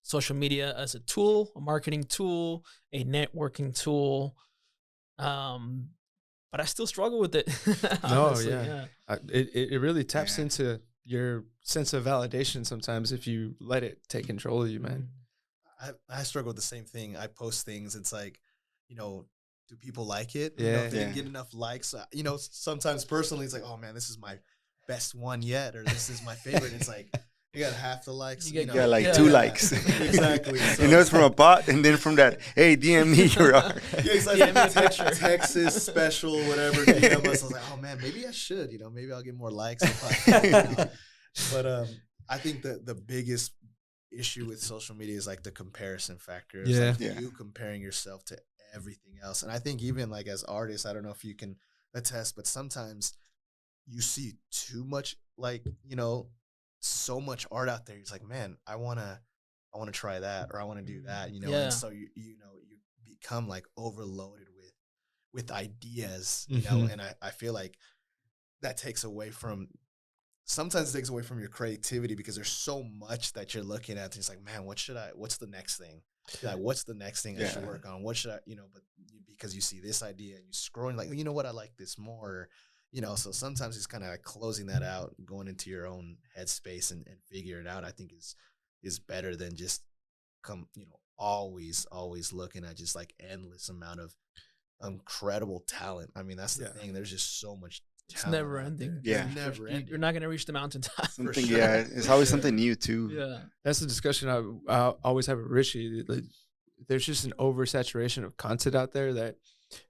social media as a tool, a marketing tool, a networking tool. But I still struggle with it. Honestly, It really taps into your sense of validation sometimes if you let it take control of you, man. I struggle with the same thing. I post things. It's like, do people like it? Yeah. If they didn't get enough likes, sometimes personally it's like, oh man, this is my best one yet, or this is my favorite. It's like, you got half the likes. You got like 2 likes. Exactly. So, it's from a bot, and then from that, hey, DM me your art. Exactly. Texas special, whatever. DM us. I was like, oh man, maybe I should. Maybe I'll get more likes. But I think that the biggest issue with social media is like the comparison factor. It's you comparing yourself to everything else. And I think even like as artists, I don't know if you can attest, but sometimes you see too much, like, so much art out there. It's like, man, I want to try that, or I want to do that, and so you become like overloaded with ideas, and I feel like that takes away from your creativity because there's so much that you're looking at. It's like, man, what's the next thing? Like, what's the next thing I should work on? What should I, but because you see this idea and you're scrolling, like, you know what, I like this more. So sometimes it's kind of like closing that out, going into your own headspace and figure it out, I think is better than just always looking at just like endless amount of incredible talent. I mean, that's the thing. There's just so much talent. It's never ending. Yeah. It's never ending. You're not going to reach the mountaintop. Something, it's always something new too. Yeah. That's the discussion I always have with Richie. Like, there's just an oversaturation of content out there that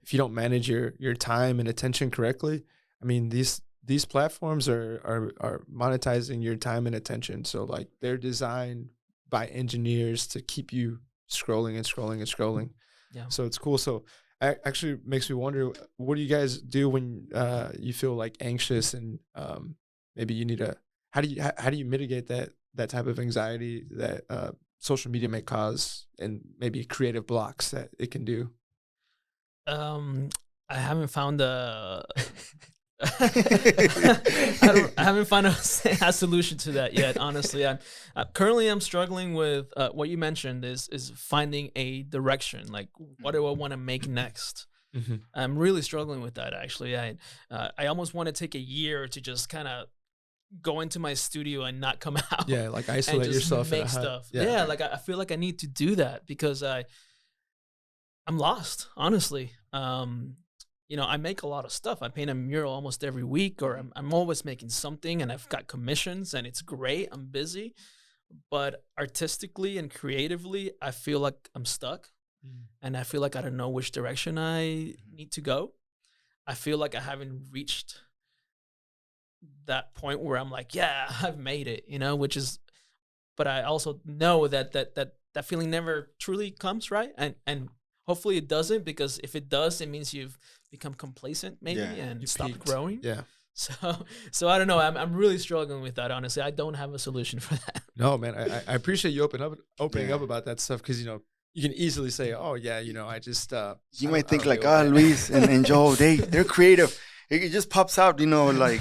if you don't manage your time and attention correctly, I mean, these platforms are monetizing your time and attention. So like they're designed by engineers to keep you scrolling and scrolling and scrolling. Yeah. So it's cool. So actually makes me wonder, what do you guys do when you feel like anxious and maybe you need how do you mitigate that type of anxiety that social media may cause, and maybe creative blocks that it can do? I haven't found I haven't found a solution to that yet. Honestly, I'm struggling with what you mentioned is finding a direction. Like, what do I want to make next? Mm-hmm. I'm really struggling with that. Actually, I almost want to take a year to just kind of go into my studio and not come out. Yeah, like isolate and just yourself. Make stuff. Yeah, like I feel like I need to do that because I'm lost. Honestly. I make a lot of stuff. I paint a mural almost every week, or I'm always making something, and I've got commissions, and it's great. I'm busy, but artistically and creatively, I feel like I'm stuck, and I feel like I don't know which direction I need to go. I feel like I haven't reached that point where I'm like, yeah, I've made it, which is, but I also know that feeling never truly comes, right? And hopefully it doesn't, because if it does, it means you've become complacent maybe and stopped growing. Yeah. So I don't know. I'm really struggling with that, honestly. I don't have a solution for that. No, man. I appreciate you opening up about that stuff, because, you can easily say, oh, yeah, I just... you might think like, Luis and Joel, they're creative. It just pops out, like...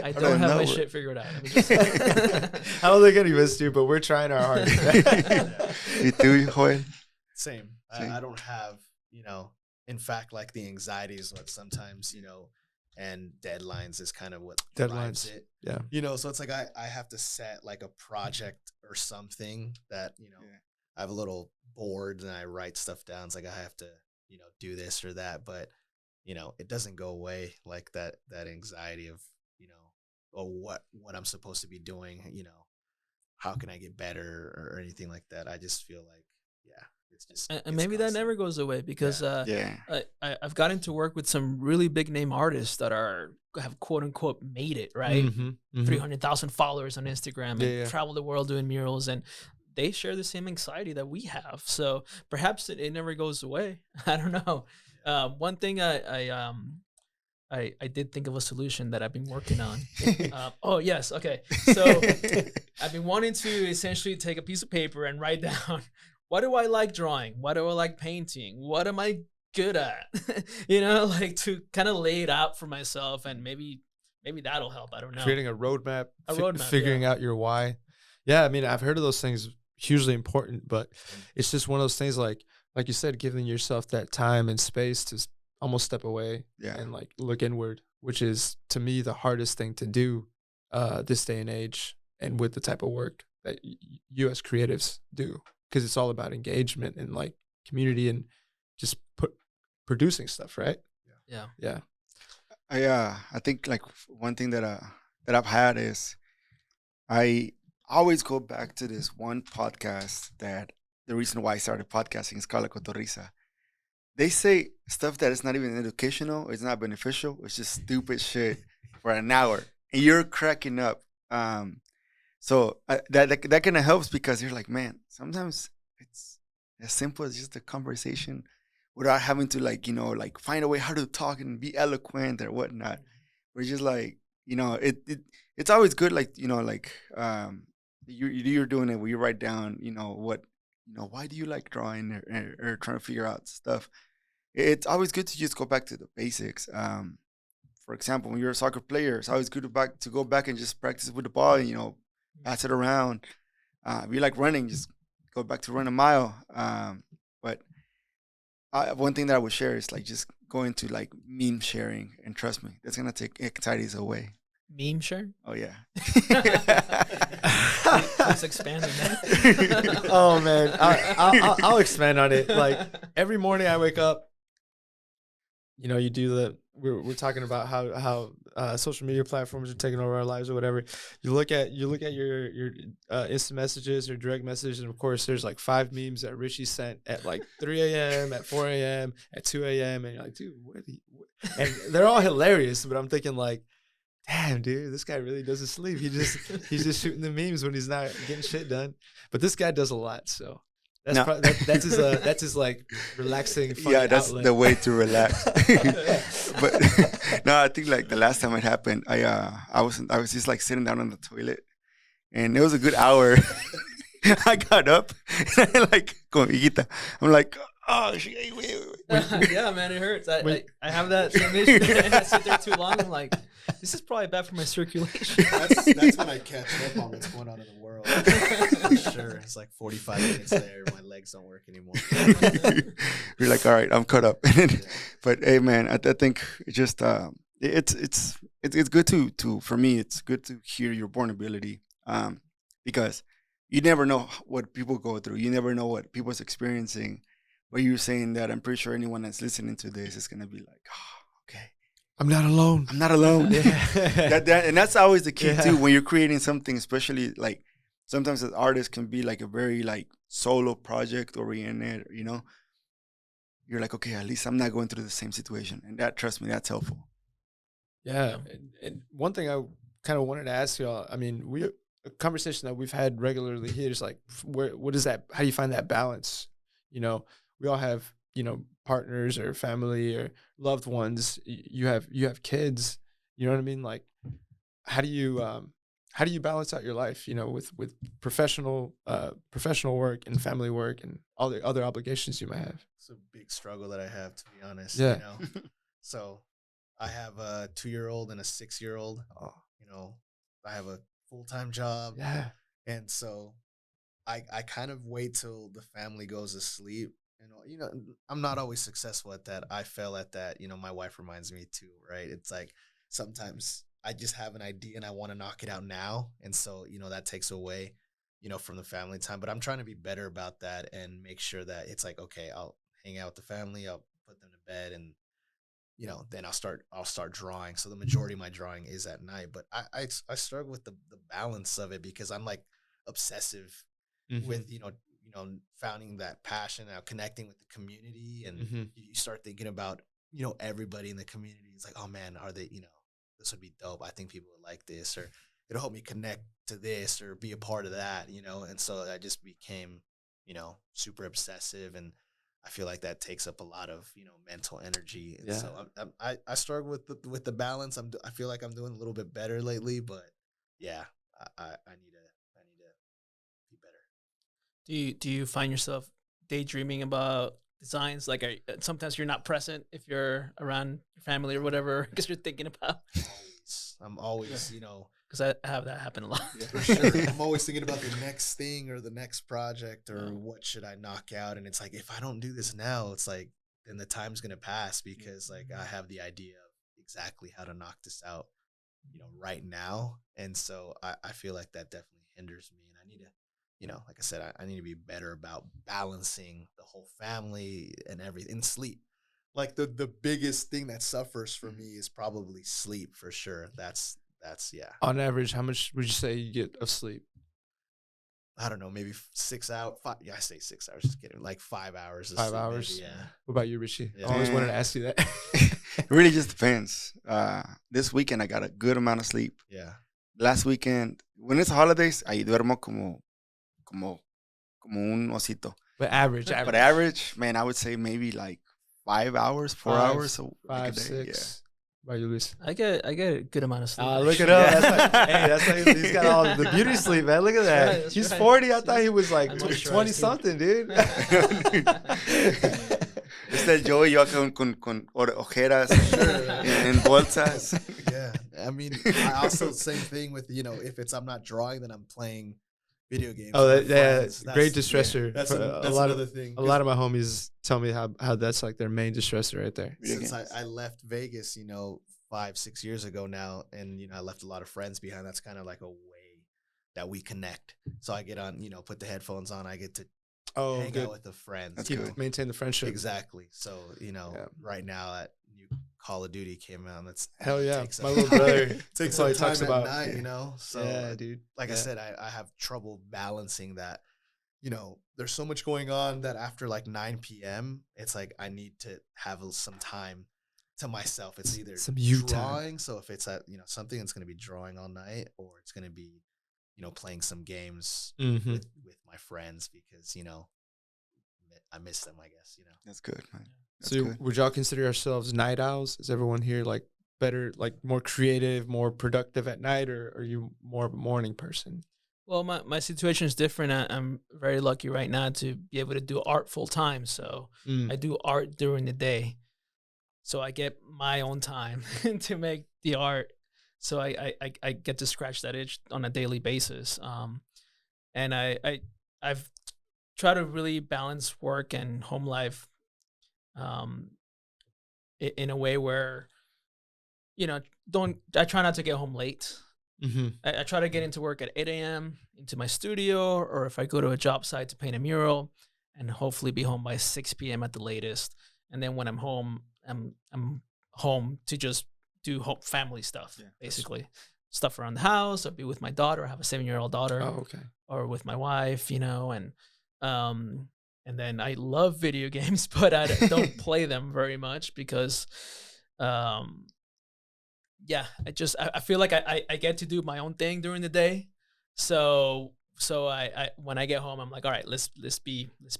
I don't have my shit figured out. I don't think any of us do, but we're trying our hardest. You too, Joel? Same. I don't have, in fact, like the anxiety is what sometimes, and deadlines is kind of what drives it. Yeah. So it's like I have to set like a project or something that, I have a little board and I write stuff down. It's like I have to, do this or that, but it doesn't go away, like that anxiety of, or what I'm supposed to be doing, how can I get better or anything like that. I just feel like, it's just, and maybe constant. That never goes away because I've gotten to work with some really big name artists that have quote unquote made it, right? 300,000 followers on Instagram and travel the world doing murals, and they share the same anxiety that we have. So perhaps it never goes away. I don't know. One thing I did think of a solution that I've been working on. Oh, yes. Okay. So I've been wanting to essentially take a piece of paper and write down, what do I like drawing? What do I like painting? What am I good at? Like to kind of lay it out for myself, and maybe that'll help. I don't know. Creating a roadmap, figuring out your why. Yeah. I mean, I've heard of those things, hugely important, but it's just one of those things like you said, giving yourself that time and space to almost step away and like look inward, which is to me the hardest thing to do this day and age, and with the type of work that you as creatives do, because it's all about engagement and like community and just producing stuff, right? Yeah. I think like one thing that I've had is I always go back to this one podcast that the reason why I started podcasting is called La Cotorrisa. They say stuff that is not even educational, it's not beneficial, it's just stupid shit for an hour, and you're cracking up. So that kind of helps, because you're like, man, sometimes it's as simple as just a conversation without having to like find a way how to talk and be eloquent or whatnot. We're just like, it's always good, like you're doing it where you write down why do you like drawing or trying to figure out stuff. It's always good to just go back to the basics. For example, when you're a soccer player, it's always good to go back and just practice with the ball and pass it around. If you like running, just go back to run a mile. But one thing that I would share is like just going to like meme sharing, and trust me, that's gonna take anxieties away. Meme sharing? Oh yeah. Let's expand on that. Oh man, I'll expand on it. Like every morning I wake up, you do we're talking about how social media platforms are taking over our lives or whatever. You look at your instant messages or direct messages, and of course there's like 5 memes that Richie sent at like 3 a.m., at 4 a.m., at 2 a.m. and you're like, dude, and they're all hilarious, but I'm thinking like, damn, dude, this guy really doesn't sleep. He's just shooting the memes when he's not getting shit done. But this guy does a lot, so that's his like relaxing. Funny that's outlet. The way to relax. But no, I think like the last time it happened, I was just like sitting down on the toilet, and it was a good hour. I got up and I like con hijita. I'm like, oh shit, wait. Yeah, man, it hurts. I have that same issue. And I sit there too long. I'm like, this is probably bad for my circulation. That's when I catch up on what's going on in the world. For sure. It's like 45 minutes there. My legs don't work anymore. You're like, all right, I'm caught up. But hey, man, I think it's just it's good to for me. It's good to hear your vulnerability, because you never know what people go through. You never know what people's experiencing. But you're saying that, I'm pretty sure anyone that's listening to this is gonna be like, oh, okay. I'm not alone. I'm not alone. And that's always the key too, when you're creating something, especially like sometimes as artists can be like a very like solo project oriented, You're like, okay, at least I'm not going through the same situation. And that, trust me, that's helpful. Yeah. And one thing I kind of wanted to ask y'all, I mean, a conversation that we've had regularly here is like, what is that? How do you find that balance? We all have, partners or family or loved ones. You have kids, you know what I mean? Like, how do you balance out your life, with professional work and family work and all the other obligations you might have? It's a big struggle that I have, to be honest. Yeah. So I have a 2-year-old and a 6-year-old. I have a full-time job. Yeah. And so I kind of wait till the family goes to sleep, And I'm not always successful at that. I fail at that. My wife reminds me too, right? It's like sometimes I just have an idea and I want to knock it out now, and so that takes away, from the family time. But I'm trying to be better about that and make sure that it's like, okay, I'll hang out with the family, I'll put them to bed, and then I'll start drawing. So the majority of my drawing is at night, but I struggle with the balance of it because I'm like obsessive with finding that passion, connecting with the community, and you start thinking about everybody in the community. It's like, oh man, are they this would be dope. I think people would like this, or it'll help me connect to this or be a part of that, and so I just became super obsessive, and I feel like that takes up a lot of mental energy. And so I struggle with the balance. I feel like I'm doing a little bit better lately, but yeah, I need to be better. Do you find yourself daydreaming about designs? Like, sometimes you're not present if you're around your family or whatever because you're thinking about. I'm always because I have that happen a lot. Yeah, for sure. I'm always thinking about the next thing or the next project or what should I knock out. And it's like, if I don't do this now, it's like, then the time's going to pass because like I have the idea of exactly how to knock this out, right now. And so I feel like that definitely hinders me. And I need to, like I said, I need to be better about balancing the whole family and everything, and sleep. Like the biggest thing that suffers for me is probably sleep, for sure. That's yeah. On average, how much would you say you get of sleep? I don't know, maybe 6 hours. Yeah, I say 6 hours. Just kidding. Like 5 hours. 5 hours. Maybe, yeah. What about you, Richie? Yeah. I always wanted to ask you that. It really just depends. This weekend I got a good amount of sleep. Yeah. Last weekend, when it's holidays, ahí duermo como un osito. But average. But average, man, I would say maybe like 5 hours, 4 hours. So 5, 6. By you, Luis. I get a good amount of sleep. Look it up. That's why he's got all the beauty sleep, man. Look at that. Right, he's right. 40. I thought he was like I'm 20 something, dude. It's that Joey, yo con ojeras en bolsas. Yeah. I mean, I also, same thing with, if I'm not drawing, then I'm playing video games. Oh, with yeah. friends. Great distressor. Yeah, that's a lot another of thing. A lot of my homies tell me how that's like their main distressor right there. Since I left Vegas, 5-6 years ago now, and I left a lot of friends behind. That's kind of like a way that we connect. So I get on, put the headphones on. I get to hang out with the friends. That's Keep maintain the friendship. Exactly. So right now that new Call of Duty came out. That's hell yeah. Takes My little brother takes all some he time talks at about. night, So yeah, dude. Like I said, I have trouble balancing that. There's so much going on that after like 9 p.m., it's like I need to have some time to myself. It's either some you drawing. time. So if it's at something that's going to be drawing all night, or it's going to be playing some games with my friends because I miss them. I guess That's good, man. That's So good. would y'all consider yourselves night owls? Is everyone here like better, like more creative, more productive at night, or are you more of a morning person? Well, my situation is different. I'm very lucky right now to be able to do art full time. So I do art during the day. So I get my own time to make the art. So I get to scratch that itch on a daily basis. And I've tried to really balance work and home life in a way where, I try not to get home late. I try to get into work at 8 a.m. into my studio, or if I go to a job site to paint a mural, and hopefully be home by 6 p.m. at the latest. And then when I'm home, I'm home to just do family stuff, basically. Stuff around the house. I'll be with my daughter. I have a 7-year-old daughter. Oh, okay. Or with my wife, and then I love video games, but I don't play them very much because I feel like I get to do my own thing during the day. So I when I get home, I'm like, all right, let's be with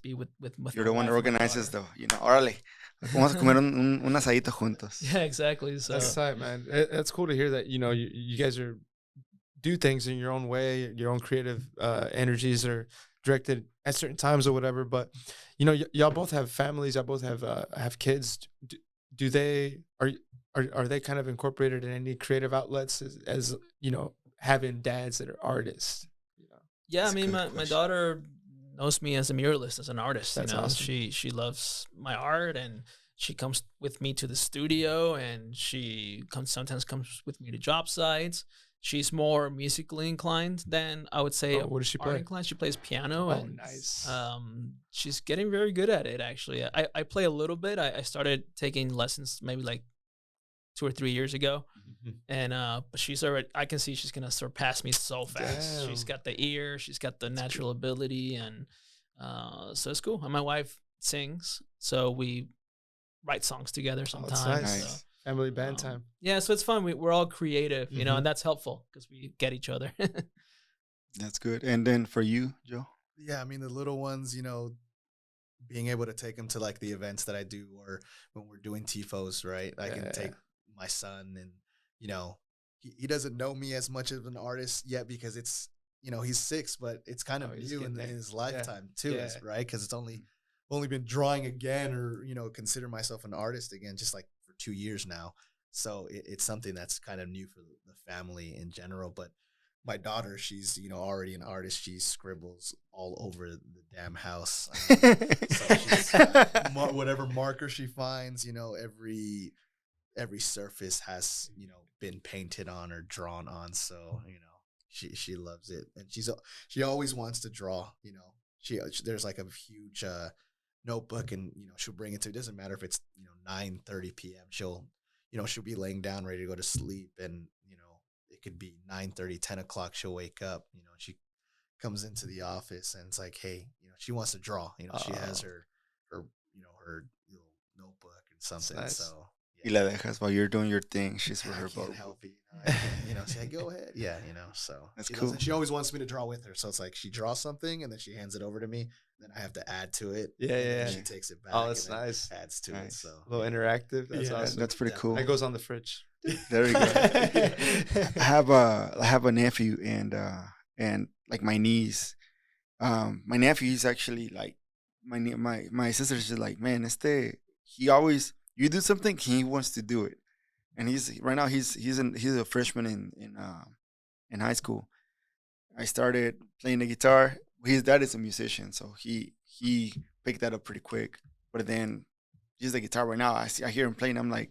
You're the one that organizes though, órale, vamos a comer un asadito juntos. Yeah, exactly. So That's tight, man. It's cool to hear that, you guys do things in your own way, your own creative energies are directed at certain times or whatever. But, y'all both have families, y'all both have kids. Do they, are they kind of incorporated in any creative outlets as having dads that are artists? yeah, That's I mean, a good my daughter knows me as a muralist, as an artist. That's awesome. She loves my art, and she comes with me to the studio, and she sometimes comes with me to job sites. She's more musically inclined than I would say what does she art play? inclined. She plays piano, and Nice. she's getting very good at it. Actually, I play a little bit. I started taking lessons maybe like 2 or 3 years ago, and but she's already. I can see she's gonna surpass me so fast. Damn. She's got the ear. She's got the natural ability, and so it's cool. And my wife sings, so we write songs together sometimes. Nice. So, Family band time. yeah, so it's fun. We're all creative, and that's helpful because we get each other. That's good. And then for you, Joe? Yeah, I mean, the little ones, being able to take them to like the events that I do, or when we're doing TIFOs, right? I can take my son, and he doesn't know me as much of an artist yet because it's he's 6, but it's kind of new in his lifetime too, right? Because it's only been drawing again, or consider myself an artist again, just like for 2 years now. So it's something that's kind of new for the family in general. But my daughter, she's already an artist. She scribbles all over the damn house. So she's, whatever marker she finds, every surface has been painted on or drawn on. So she loves it, and she always wants to draw. There's like a huge notebook, and she'll bring it to. It doesn't matter if it's 9:30 p.m. She'll be laying down ready to go to sleep, and it could be 9:30, 10 o'clock. She'll wake up. She comes into the office, and it's like, hey, she wants to draw. She has her her little notebook and something. Nice. So y la dejas while you're doing your thing. She's with her boat. I can't help it. Say, go ahead. Yeah, so that's cool. She always wants me to draw with her. So it's like she draws something, and then she hands it over to me. Then I have to add to it. Yeah. She takes it back. Oh, that's nice. Adds to it. So a little interactive. That's awesome. That's pretty cool. That goes on the fridge. There you go. I have a nephew, and like my niece. My nephew, he's actually like my sister's just like, man, he always, you do something, he wants to do it. And he's a freshman in high school. I started playing the guitar. His dad is a musician, so he picked that up pretty quick. But then he's the guitar right now. I hear him playing. I'm like,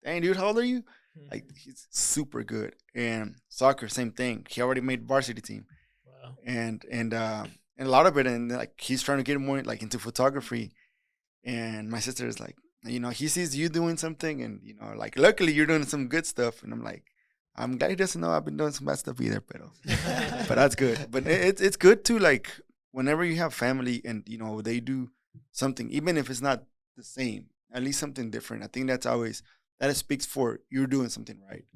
dang, dude, how old are you? Like, he's super good. And soccer, same thing. He already made varsity team. Wow. And a lot of it, and like he's trying to get more like into photography. And my sister is like, he sees you doing something, and like luckily you're doing some good stuff. And I'm like, I'm glad he doesn't know I've been doing some bad stuff either, but that's good. But it's good to, like, whenever you have family and they do something, even if it's not the same, at least something different. I think that speaks for you're doing something right.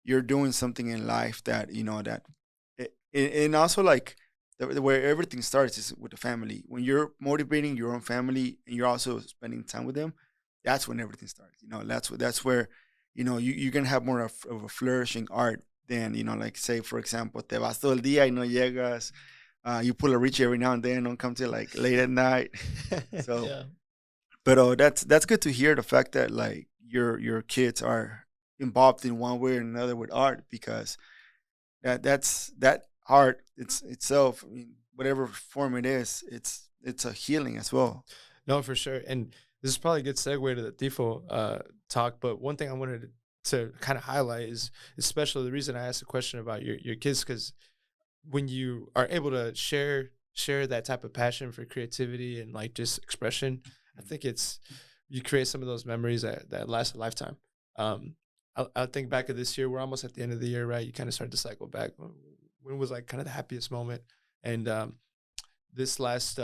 You're doing something in life that and also like where everything starts is with the family. When you're motivating your own family and you're also spending time with them, that's when everything starts. That's where you can have more of a flourishing art than like, say, for example, te vas todo el día y no llegas. You pull a Richie every now and then, don't come till like late at night. So, yeah. But that's good to hear, the fact that like your kids are involved in one way or another with art, because that art itself, I mean, whatever form it is, it's a healing as well. No, for sure. And this is probably a good segue to the TIFO talk. But one thing I wanted to kind of highlight is, especially the reason I asked the question about your kids, because when you are able to share that type of passion for creativity and like just expression, I think you create some of those memories that last a lifetime. I think back at this year, we're almost at the end of the year, right? You kind of start to cycle back. When was like kind of the happiest moment? And this last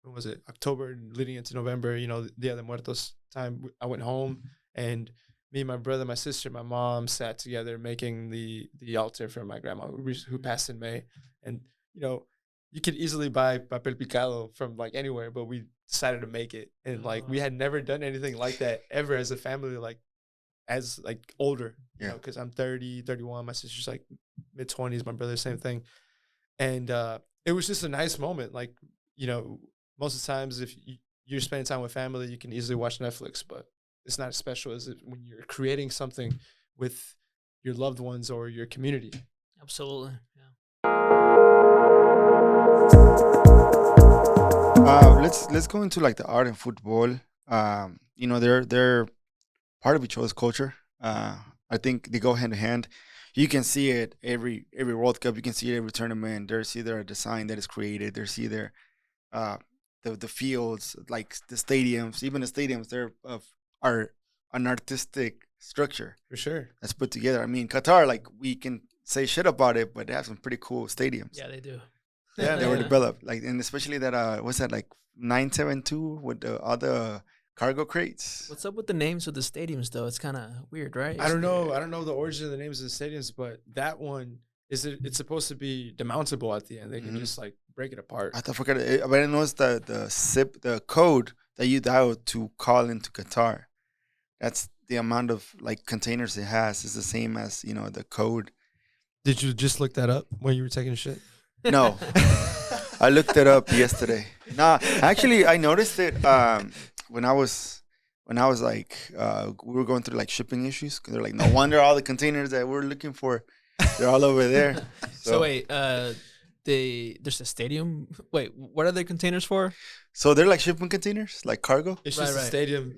when was it? October leading into November, Dia de Muertos time, I went home, and me and my brother, my sister, my mom sat together making the altar for my grandma who passed in May. And, you could easily buy papel picado from like anywhere, but we decided to make it. And like, we had never done anything like that ever as a family, like as like older, because I'm 30, 31, my sister's like mid-20s, my brother, same thing. And it was just a nice moment. Like, most of the times if you're spending time with family, you can easily watch Netflix, but it's not as special as when you're creating something with your loved ones or your community. Absolutely, yeah. Let's go into like the art and football. They're part of each other's culture. I think they go hand in hand. You can see it every World Cup. You can see it every tournament. There's either a design that is created. There's either uh, the fields, like the stadiums. Even the stadiums, are an artistic structure For sure. that's put together. I mean, Qatar, like we can say shit about it, but they have some pretty cool stadiums. Yeah, they do. Yeah, they were developed, like, and especially that what's that, like 972 with the other cargo crates. What's up with the names of the stadiums though? It's kind of weird, right? I don't know. I don't know the origin of the names of the stadiums, but that one it's supposed to be demountable at the end. They can just like break it apart. I forgot it, but I noticed the code that you dial to call into Qatar. That's the amount of like containers it has is the same as the code. Did you just look that up when you were taking a shit? No, I looked it up yesterday. Nah, actually, I noticed it when I was like we were going through like shipping issues because they're like, no wonder all the containers that we're looking for, they're all over there. So wait, there's a stadium. Wait, what are the containers for? So they're like shipping containers, like cargo. It's just a stadium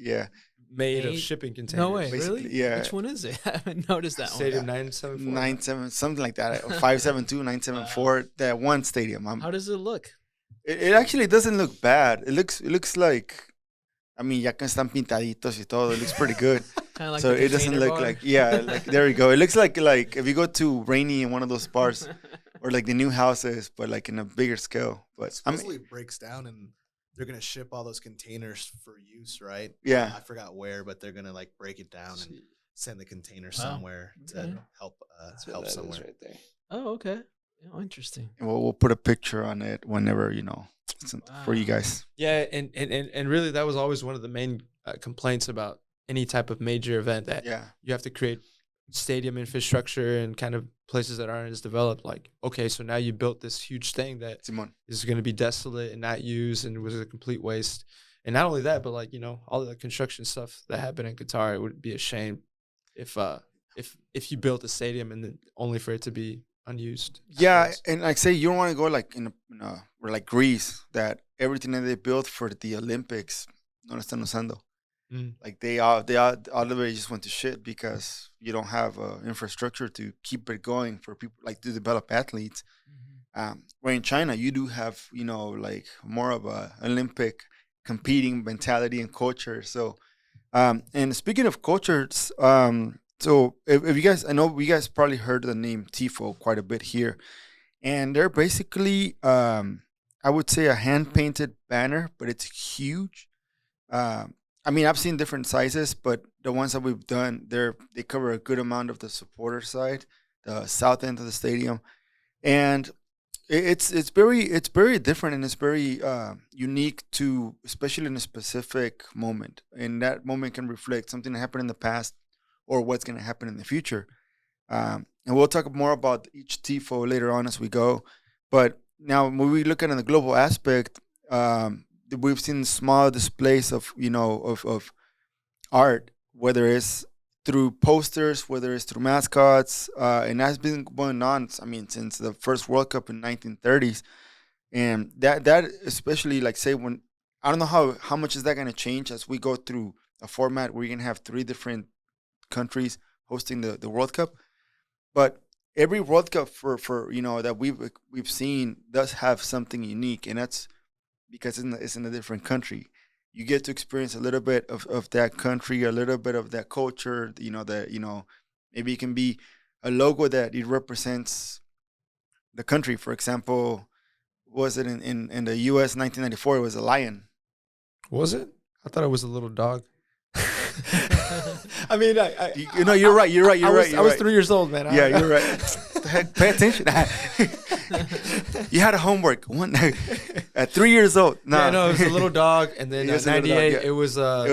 made of shipping containers. No way, really? Yeah. Which one is it? I haven't noticed that Stadium one. 974. Something like that. 572, 974. That one stadium. How does it look? It actually doesn't look bad. It looks like, I mean, ya que están pintaditos y todo, it looks pretty good. Kind of like So the it doesn't container look bar? like, like there you go. It looks like if you go to Rainy in one of those bars or like the new houses, but like in a bigger scale. But Supposedly it breaks down and they're gonna ship all those containers for use, right? Yeah. I forgot where, but they're gonna like break it down and send the container Wow. somewhere Okay. to help somewhere. right there. Oh, okay. Oh, interesting. And we'll put a picture on it whenever for you guys. Yeah, and really that was always one of the main complaints about any type of major event that you have to create stadium infrastructure and kind of places that aren't as developed. Like, okay, so now you built this huge thing that is going to be desolate and not used and was a complete waste. And not only that, but like, all the construction stuff that happened in Qatar, it would be a shame if you built a stadium and then only for it to be unused. Yeah, and like say you don't want to go like in a or like Greece, that everything that they built for the Olympics no lo están usando. Like they all of it just went to shit because you don't have infrastructure to keep it going for people, like to develop athletes. Where in China you do have like more of a Olympic competing mentality and culture. So and speaking of cultures, so if you guys, I know you guys probably heard the name TIFO quite a bit here, and they're basically I would say a hand painted banner, but it's huge. I mean, I've seen different sizes, but the ones that we've done, they cover a good amount of the supporter side, the south end of the stadium, and it's very different and it's very unique to, especially in a specific moment, and that moment can reflect something that happened in the past or what's going to happen in the future. And we'll talk more about each TIFO later on as we go. But now, when we look at it in the global aspect, we've seen small displays of of art, whether it's through posters, whether it's through mascots, and that's been going on. I mean, since the first World Cup in 1930s, and that especially, like, say, when I don't know how much is that going to change as we go through a format where you're gonna have 3 different countries hosting the World Cup, but every World Cup for that we've seen does have something unique, and that's because it's in a different country. You get to experience a little bit of that country, a little bit of that culture. Maybe it can be a logo that it represents the country. For example, was it in the U.S. 1994? It was a lion. Was it? I thought it was a little dog. I mean, you're right. I was 3 years old, man. Yeah, you're right. Pay attention. You had a homework at 3 years old. No, yeah, no, it was a little dog, and then 98, it was El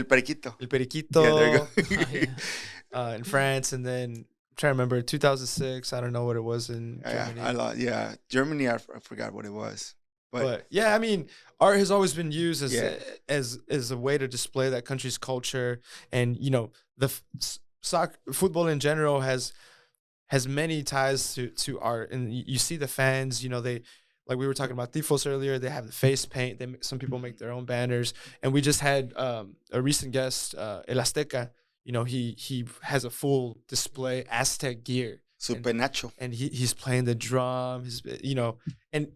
Periquito. El Periquito. Yeah, there you go. In France, and then I'm trying to remember 2006. I don't know what it was in Germany. Germany. I forgot what it was. But yeah, I mean, art has always been used as a way to display that country's culture, and the football in general has many ties to art, and you see the fans. like we were talking about TIFOs earlier, they have the face paint. Some people make their own banners. And we just had a recent guest, El Azteca. You know, he has a full display Aztec gear. Super Nacho. And he's playing the drum. And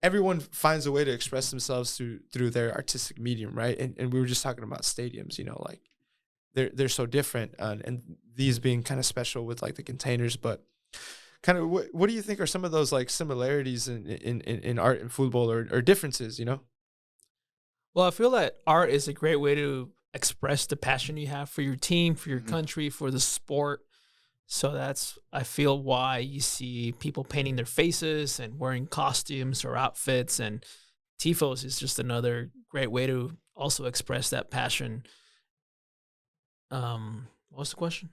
everyone finds a way to express themselves through their artistic medium, right? And we were just talking about stadiums, you know, like they're so different, and these being kind of special with like the containers. But kind of what do you think are some of those like similarities in art and football, or differences, you know? Well, I feel that art is a great way to express the passion you have for your team, for your country, for the sport. So that's, I feel, why you see people painting their faces and wearing costumes or outfits. And TIFOs is just another great way to also express that passion. What was the question?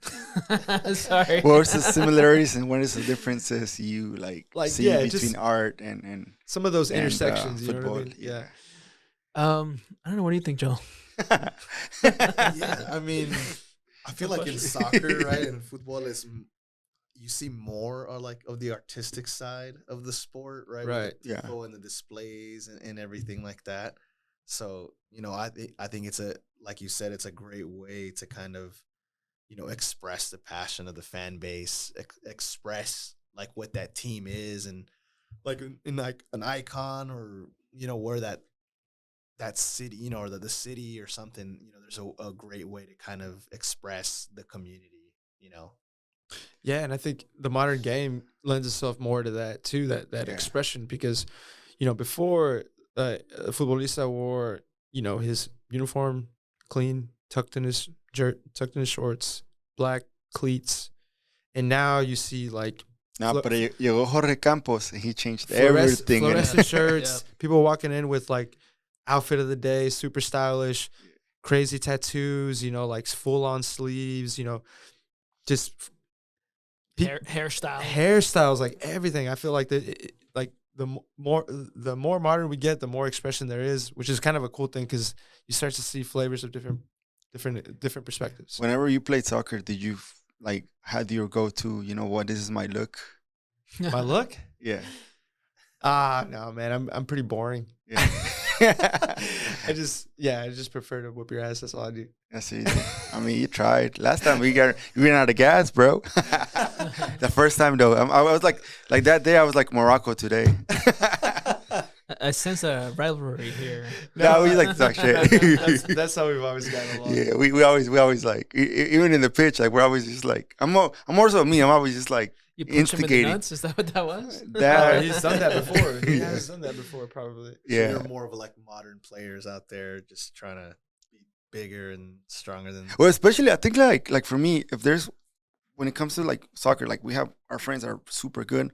Sorry. What are the similarities and what is the differences you like see between art and some of those intersections? You football? know what I mean? Yeah. I don't know. What do you think, Joel? Yeah, I mean, I feel like in soccer, right, and football is you see more of the artistic side of the sport, right? Right. With the tifo and the displays and everything like that. So, you know, I think it's like you said, it's a great way to kind of, you know, express the passion of the fan base, express like what that team is, and like in like an icon, or, you know, where that city, you know, or the city or something, you know, there's a great way to kind of express the community, you know. Yeah, and I think the modern game lends itself more to that too, that expression, because, you know, before a futbolista wore, you know, his uniform clean, tucked in his shorts, black cleats, and now you see like but llegó Jorge Campos and he changed everything. Fluorescent shirts, people walking in with like outfit of the day, super stylish, crazy tattoos, you know, like full on sleeves, you know, just hairstyles, like everything. I feel like the more modern we get, the more expression there is, which is kind of a cool thing, because you start to see flavors of different perspectives. Whenever you played soccer, did you like had your go-to, you know what, this is my look? My look? Yeah. No, man, I'm pretty boring. Yeah. I just prefer to whoop your ass. That's all I do. That's easy. I mean, you tried. Last time you ran out of gas, bro. The first time though, I was like that day I was like Morocco today. I sense a rivalry here. No, we like to talk shit. That's how we've always gotten along. Yeah, we always like, even in the pitch, like we're always just like, I'm more so me. I'm always just like you punch instigating. him in the nuts? Is that what that was? He's done that before. He has done that before, probably. Yeah. So you're more of like modern players out there, just trying to be bigger and stronger than. Well, especially I think like for me, if there's, when it comes to like soccer, like we have our friends are super good,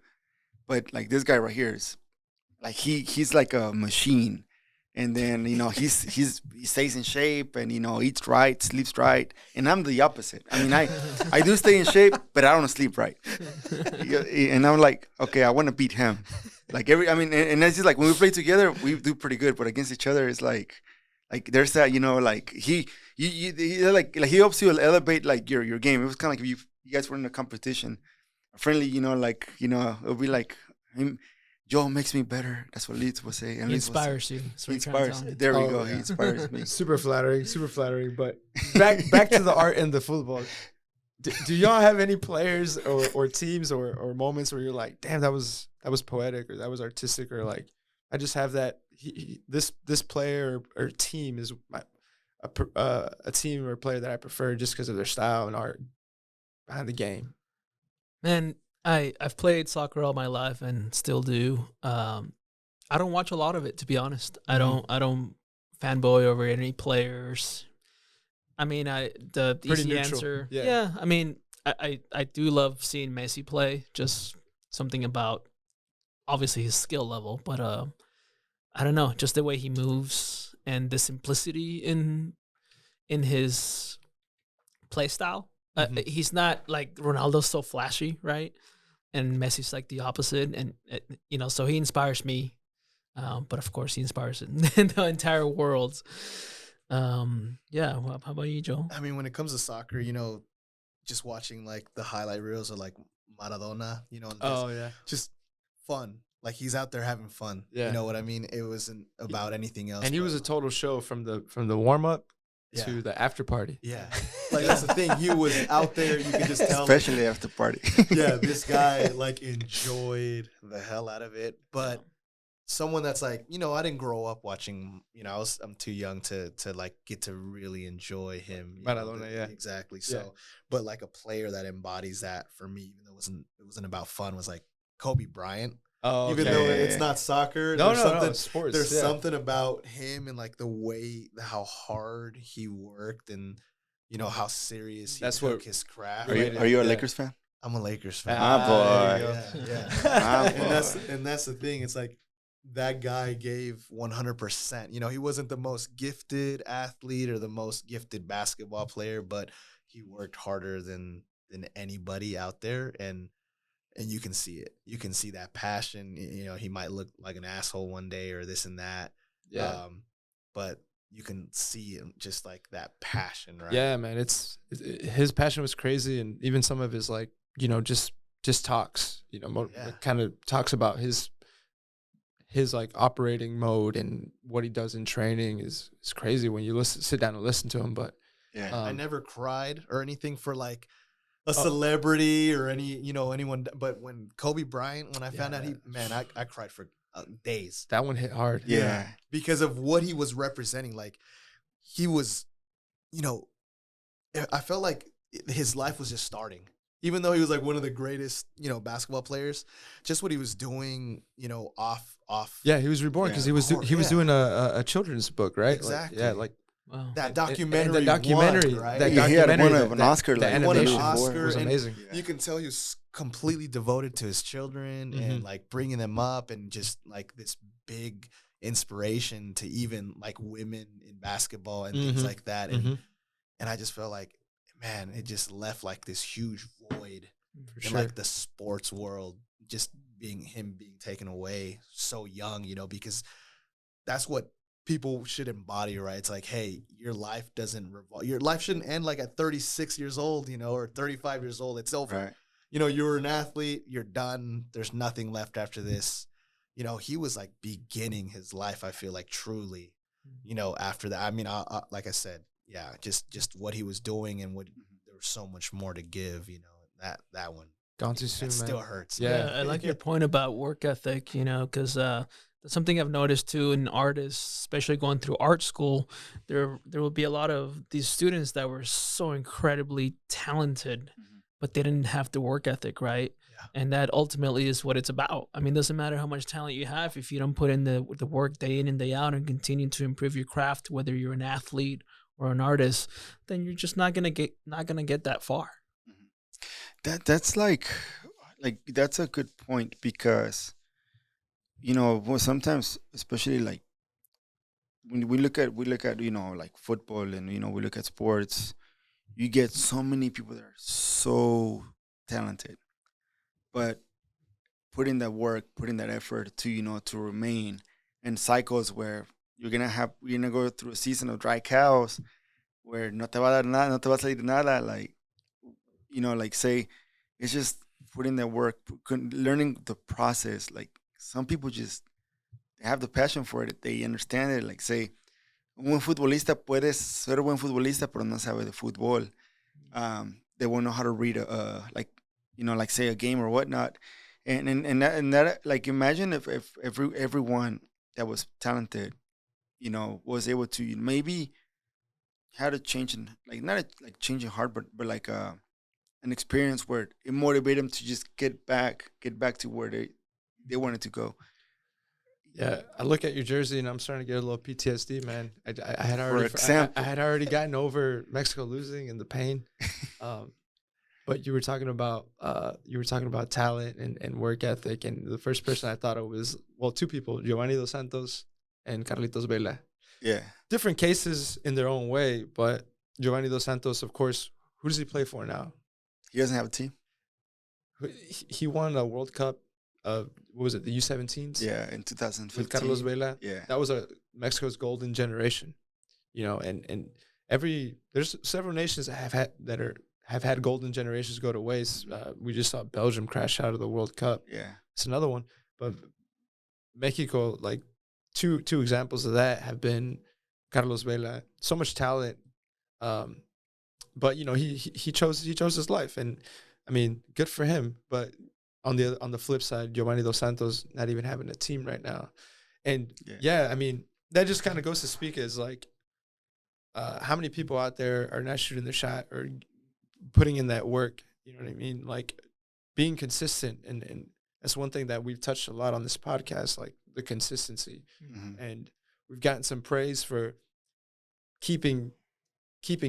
but like this guy right here is like he's like a machine, and then, you know, he stays in shape, and, you know, eats right, sleeps right, and I'm the opposite. I mean, I do stay in shape, but I don't sleep right, and I'm like, okay, I want to beat him, like and that's just like when we play together, we do pretty good, but against each other, it's like there's that, you know, like he like he helps you elevate like your game. It was kind of like if you guys were in a competition, a friendly, you know, like, you know, it'll be like him. Joe makes me better. That's what Leeds will say. And he inspires you. He inspires. There we go. Yeah. He inspires me. Super flattering. But back to the art and the football. Do y'all have any players or teams or moments where you're like, damn, that was poetic, or that was artistic, or like, I just have that. This player or team is a team or a player that I prefer just because of their style and art behind the game. Man, I've played soccer all my life and still do. I don't watch a lot of it, to be honest. I don't fanboy over any players. I mean, the easy neutral. Answer. Yeah. I mean, I do love seeing Messi play. Just something about obviously his skill level, but I don't know, just the way he moves and the simplicity in his play style. He's not like Ronaldo's so flashy, right? And Messi's like the opposite, and you know, so he inspires me. But of course, he inspires the entire world. Yeah. Well, how about you, Joel? I mean, when it comes to soccer, you know, just watching like the highlight reels of like Maradona, you know, and just fun, Like he's out there having fun. Yeah. You know what I mean? It wasn't about anything else. And he was a total show from the warm up to the after party. Yeah. Like that's the thing. He was out there. You could just tell. Especially after party. Yeah, this guy like enjoyed the hell out of it. But someone that's like, you know, I didn't grow up watching, you know, I'm too young to like get to really enjoy him. Maradona, yeah. Exactly. So, but like a player that embodies that for me, even though it wasn't about fun, was like Kobe Bryant. Oh, even though it's not soccer, no, there's sports. There's something about him and like the way how hard he worked and you know how serious he took his craft. Are you a Lakers fan? I'm a Lakers fan. Boy. Yeah. And that's the thing. It's like that guy gave 100%. You know, he wasn't the most gifted athlete or the most gifted basketball player, but he worked harder than anybody out there and you can see it. You can see that passion. You know, he might look like an asshole one day or this and that. Yeah. But you can see just like that passion, right? Yeah, man. His passion was crazy, and even some of his like, you know, just talks, you know, kind of talks about his like operating mode and what he does in training is crazy when you sit down and listen to him. But I never cried or anything for like a celebrity or anyone. But when Kobe Bryant, when I found out I cried for days. That one hit hard. Yeah. Because of what he was representing. Like he was, you know, I felt like his life was just starting. Even though he was like one of the greatest, you know, basketball players, just what he was doing, you know, off. Yeah, he was reborn because he was doing a children's book, right? Exactly. Like, like wow. That documentary. And the documentary, right? that he had an Oscar. The animation Oscar was amazing. You can tell he was completely devoted to his children and like bringing them up and just like this big inspiration to even like women in basketball and things like that. And I just felt like, man, it just left like this huge void in like the sports world, just being taken away so young, you know, because that's what people should embody, right? It's like, hey, your life shouldn't end like at 36 years old, you know, or 35 years old. It's over. Right. You know, you're an athlete, you're done. There's nothing left after this. You know, he was like beginning his life, I feel like truly, you know, after that. I mean, like I said, yeah, just what he was doing and what there was so much more to give, you know, that one. Gone too soon, man. Still hurts. Yeah, I like your point about work ethic, you know, because that's something I've noticed too in artists, especially going through art school. There will be a lot of these students that were so incredibly talented, but they didn't have the work ethic, right? Yeah. And that ultimately is what it's about. I mean, it doesn't matter how much talent you have if you don't put in the work day in and day out and continue to improve your craft, whether you're an athlete or an artist, then you're just not gonna get that far. That's like that's a good point because, you know, sometimes, especially like when we look at you know, like football and, you know, we look at sports, you get so many people that are so talented, but putting that work, putting that effort to, you know, to remain in cycles where you're gonna go through a season of dry cows where no te va a dar nada, no te va a salir nada, like, you know, like say, it's just putting that work, learning the process. Like some people just they have the passion for it, they understand it. Like say, un buen futbolista puedes ser buen futbolista, pero no sabe de fútbol. They won't know how to read like, you know, like say a game or whatnot. And that like imagine if everyone that was talented, you know, was able to maybe had a change in like not like changing heart, but like an experience where it motivated them to just get back to where they wanted to go. Yeah, I look at your jersey and I'm starting to get a little PTSD, man. I had already gotten over Mexico losing and the pain, but you were talking about talent and work ethic, and the first person I thought of was two people, Giovanni Dos Santos and Carlitos Vela. Yeah, different cases in their own way, but Giovanni Dos Santos, of course, who does he play for now? He doesn't have a team. He won a World Cup. What was it? The U17s. Yeah, in 2015. With Carlos Vela. Yeah, that was Mexico's golden generation. You know, and there's several nations that have had golden generations go to waste. We just saw Belgium crash out of the World Cup. Yeah, it's another one. But Mexico, like two examples of that have been Carlos Vela. So much talent, but you know he chose his life, and I mean, good for him. But on the flip side, Giovanni Dos Santos not even having a team right now, and yeah I mean that just kind of goes to speak as like how many people out there are not shooting the shot or putting in that work. You know what I mean? Like being consistent, and that's one thing that we've touched a lot on this podcast, like the consistency. And we've gotten some praise for keeping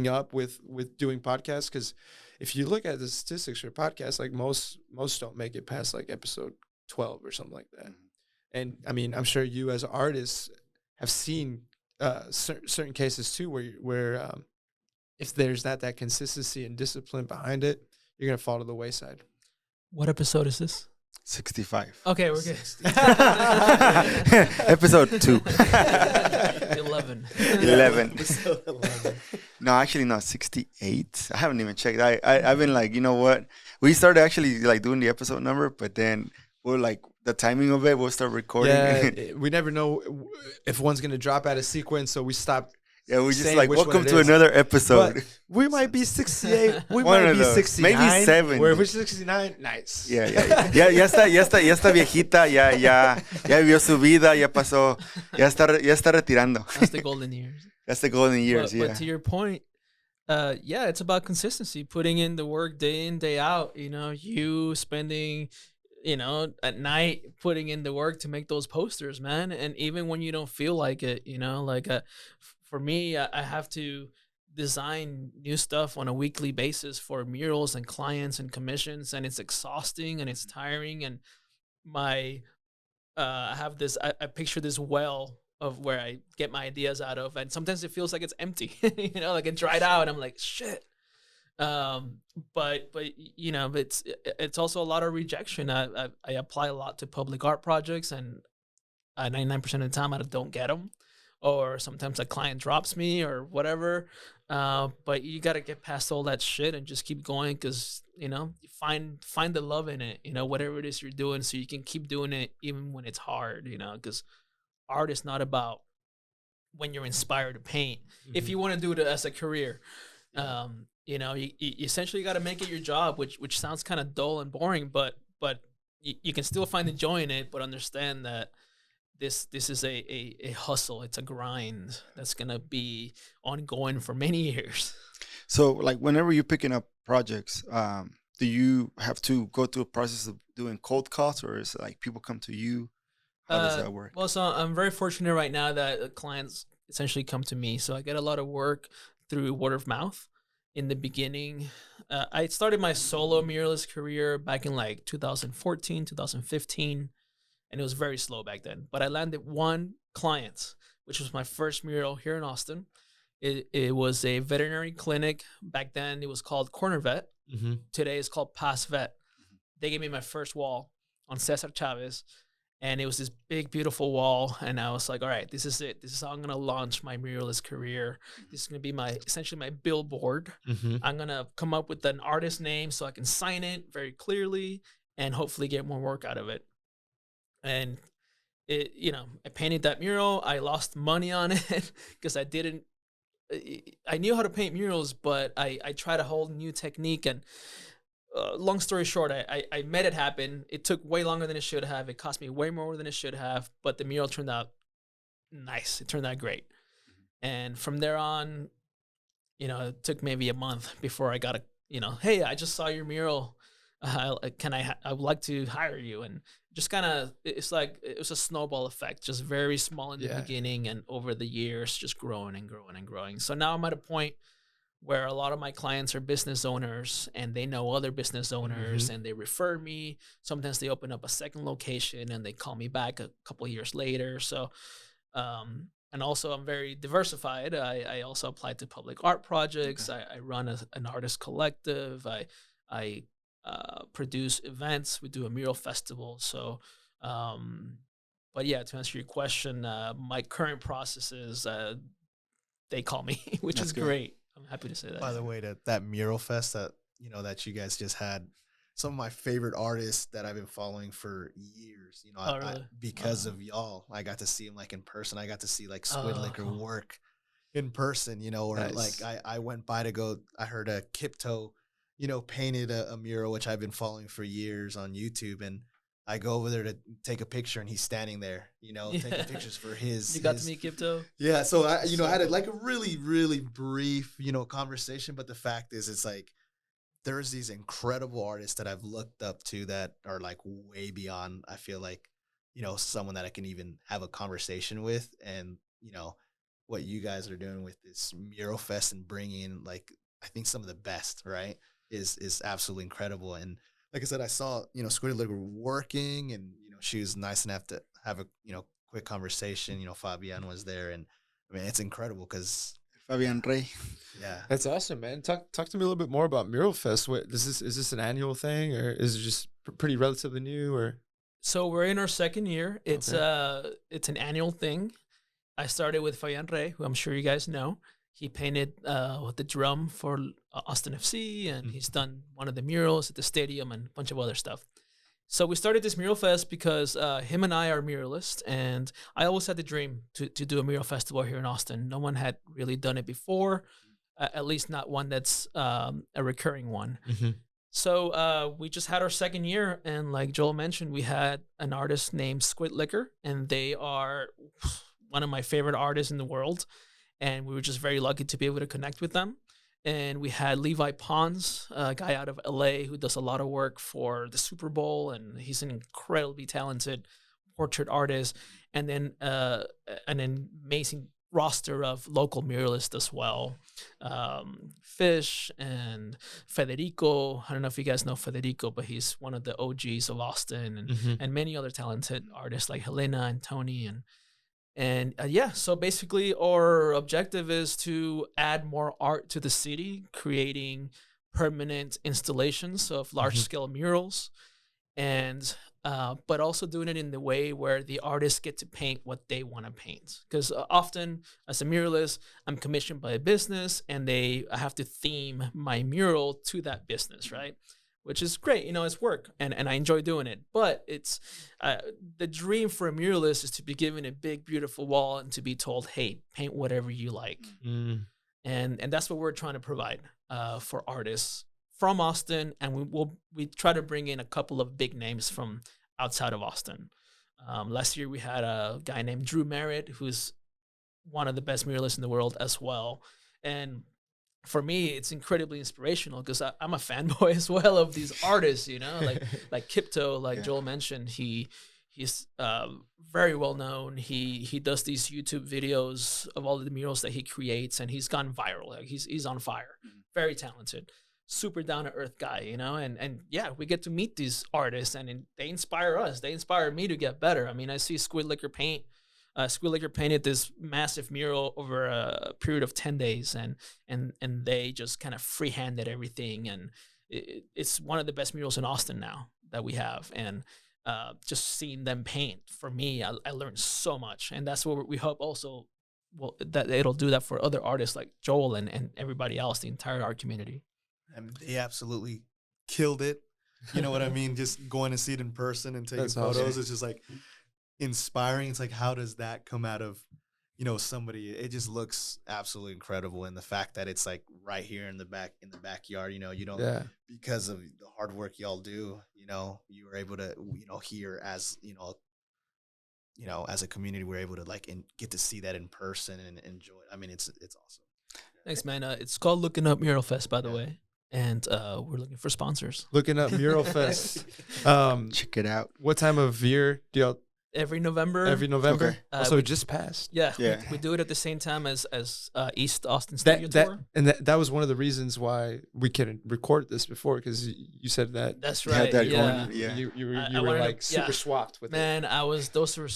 up with doing podcasts, because if you look at the statistics for podcasts, like most don't make it past like episode 12 or something like that. And I mean, I'm sure you as artists have seen certain cases too where if there's not that consistency and discipline behind it, you're gonna fall to the wayside. What episode is this? 65. Okay, we're good. Episode 2. 11. 11. No, actually not 68. I haven't even checked. I've been like, you know what? We started actually like doing the episode number, but then we're like the timing of it, we'll start recording. Yeah, we never know if one's gonna drop out of sequence, so we stop. Yeah, we just like, welcome to another episode. But we might be 68. We might be 69. Maybe 70. We're 69. Nice. Ya está viejita, ya vivió su vida, ya pasó, ya está retirando. That's the golden years. That's the golden years, But to your point, yeah, it's about consistency, putting in the work day in, day out. You know, you spending, you know, at night putting in the work to make those posters, man. And even when you don't feel like it, you know, like for me, I have to design new stuff on a weekly basis for murals and clients and commissions, and it's exhausting and it's tiring. And I have this, I picture this well of where I get my ideas out of, and sometimes it feels like it's empty, you know, like it dried out. I'm like, shit. But you know, it's also a lot of rejection. I apply a lot to public art projects, and 99% of the time I don't get them, or sometimes a client drops me or whatever. But you got to get past all that shit and just keep going, because you know, find the love in it, you know, whatever it is you're doing, so you can keep doing it even when it's hard, you know, because art is not about when you're inspired to paint. If you want to do it as a career, you know, you essentially got to make it your job, which sounds kind of dull and boring, but you can still find the joy in it, but understand that this is a hustle. It's a grind that's gonna be ongoing for many years. So, like, whenever you're picking up projects, do you have to go through a process of doing cold calls, or is it like people come to you? How does that work? Well, so I'm very fortunate right now that clients essentially come to me. So I get a lot of work through word of mouth. In the beginning, I started my solo muralist career back in like 2014, 2015. And it was very slow back then. But I landed one client, which was my first mural here in Austin. It was a veterinary clinic. Back then, it was called Corner Vet. Today, it's called Pass Vet. They gave me my first wall on Cesar Chavez. And it was this big, beautiful wall. And I was like, all right, this is it. This is how I'm going to launch my muralist career. This is going to be essentially my billboard. I'm going to come up with an artist name so I can sign it very clearly and hopefully get more work out of it. And it, you know, I painted that mural. I lost money on it because I knew how to paint murals, but I tried a whole new technique. And long story short, I made it happen. It took way longer than it should have. It cost me way more than it should have, but the mural turned out nice. It turned out great. And from there on, you know, it took maybe a month before I got hey, I just saw your mural. I would like to hire you. And just kind of, it's like, it was a snowball effect, just very small in the beginning, and over the years, just growing and growing and growing. So now I'm at a point where a lot of my clients are business owners, and they know other business owners, and they refer me. Sometimes they open up a second location and they call me back a couple of years later. So, and also I'm very diversified. I also apply to public art projects. I run an artist collective. I produce events. We do a mural festival. So, but yeah, to answer your question, my current process is they call me, which is great. I'm happy to say that. By the way, that Mural Fest that you guys just had, some of my favorite artists that I've been following for years. You know, Really? because of y'all, I got to see them like in person. I got to see like Squid Liquor work in person. You know, or Nice. like I went by to go. I heard a Kipto, you know, painted a mural which I've been following for years on YouTube, and I go over there to take a picture, and he's standing there, you know, taking pictures for his. You got to meet Kipto? Yeah, so I, you know, I had like a really, really brief, you know, conversation. But the fact is, it's like there's these incredible artists that I've looked up to that are like way beyond. I feel like, you know, someone that I can even have a conversation with, and you know, what you guys are doing with this Mural Fest and bringing in like I think some of the best, right, is absolutely incredible. And like I said, I saw, you know, Squid Liquor working, and you know, she was nice enough to have a, you know, quick conversation. You know, Fabian was there, and I mean, it's incredible because Fabian Rey. yeah, That's awesome, man. Talk to me a little bit more about Mural Fest. What is this an annual thing, or is it just pretty relatively new? Or So we're in our second year. It's it's an annual thing. I started with Fabian Rey, who I'm sure you guys know. He painted the drum for Austin FC, and he's done one of the murals at the stadium and a bunch of other stuff. So we started this Mural Fest because him and I are muralists, and I always had the dream to do a mural festival here in Austin. No one had really done it before, at least not one that's a recurring one. So we just had our second year, and like Joel mentioned, we had an artist named Squid Liquor, and they are one of my favorite artists in the world. And we were just very lucky to be able to connect with them. And we had Levi Pons, a guy out of LA who does a lot of work for the Super Bowl, and he's an incredibly talented portrait artist. And then an amazing roster of local muralists as well. Fish and Federico. I don't know if you guys know Federico, but he's one of the OGs of Austin, and many other talented artists like Helena and Tony and yeah, so basically our objective is to add more art to the city, creating permanent installations of large-scale murals, and but also doing it in the way where the artists get to paint what they want to paint. Because often, as a muralist, I'm commissioned by a business, and I have to theme my mural to that business, right? Which is great, you know, it's work, and I enjoy doing it. But it's the dream for a muralist is to be given a big, beautiful wall and to be told, "Hey, paint whatever you like." And that's what we're trying to provide for artists from Austin, and we try to bring in a couple of big names from outside of Austin. Last year we had a guy named Drew Merritt, who's one of the best muralists in the world as well, and for me, it's incredibly inspirational because I'm a fanboy as well of these artists, you know, like Kipto, like Joel mentioned. He's very well known. He does these YouTube videos of all the murals that he creates, and he's gone viral. Like he's on fire. Very talented, super down to earth guy, you know. And yeah, we get to meet these artists, and they inspire us. They inspire me to get better. I mean, I see Squid Liquor paint. Squid Liquor painted this massive mural over a period of 10 days, and they just kind of free-handed everything, and it's one of the best murals in Austin now that we have. And just seeing them paint, for me, I learned so much, and that's what we hope also that it'll do that for other artists like Joel and everybody else, the entire art community. And they absolutely killed it. You know what I mean? Just going to see it in person and taking photos. Awesome. It's just like inspiring. It's like, how does that come out of, you know, somebody? It just looks absolutely incredible. And the fact that it's like right here in the backyard, you know, you don't, because of the hard work y'all do, you know, you were able to, you know, here as, you know, as a community, we're able to like get to see that in person and enjoy it. I mean, it's awesome. Thanks, man. It's called Looking Up Mural Fest, by the way. And we're looking for sponsors. Looking Up Mural Fest. Check it out. What time of year do y'all? Every November. Okay. So it just passed. Yeah. We do it at the same time as East Austin Studio Tour. And that was one of the reasons why we couldn't record this before, because you said that. That's right. You were like super swapped with it. Man, those were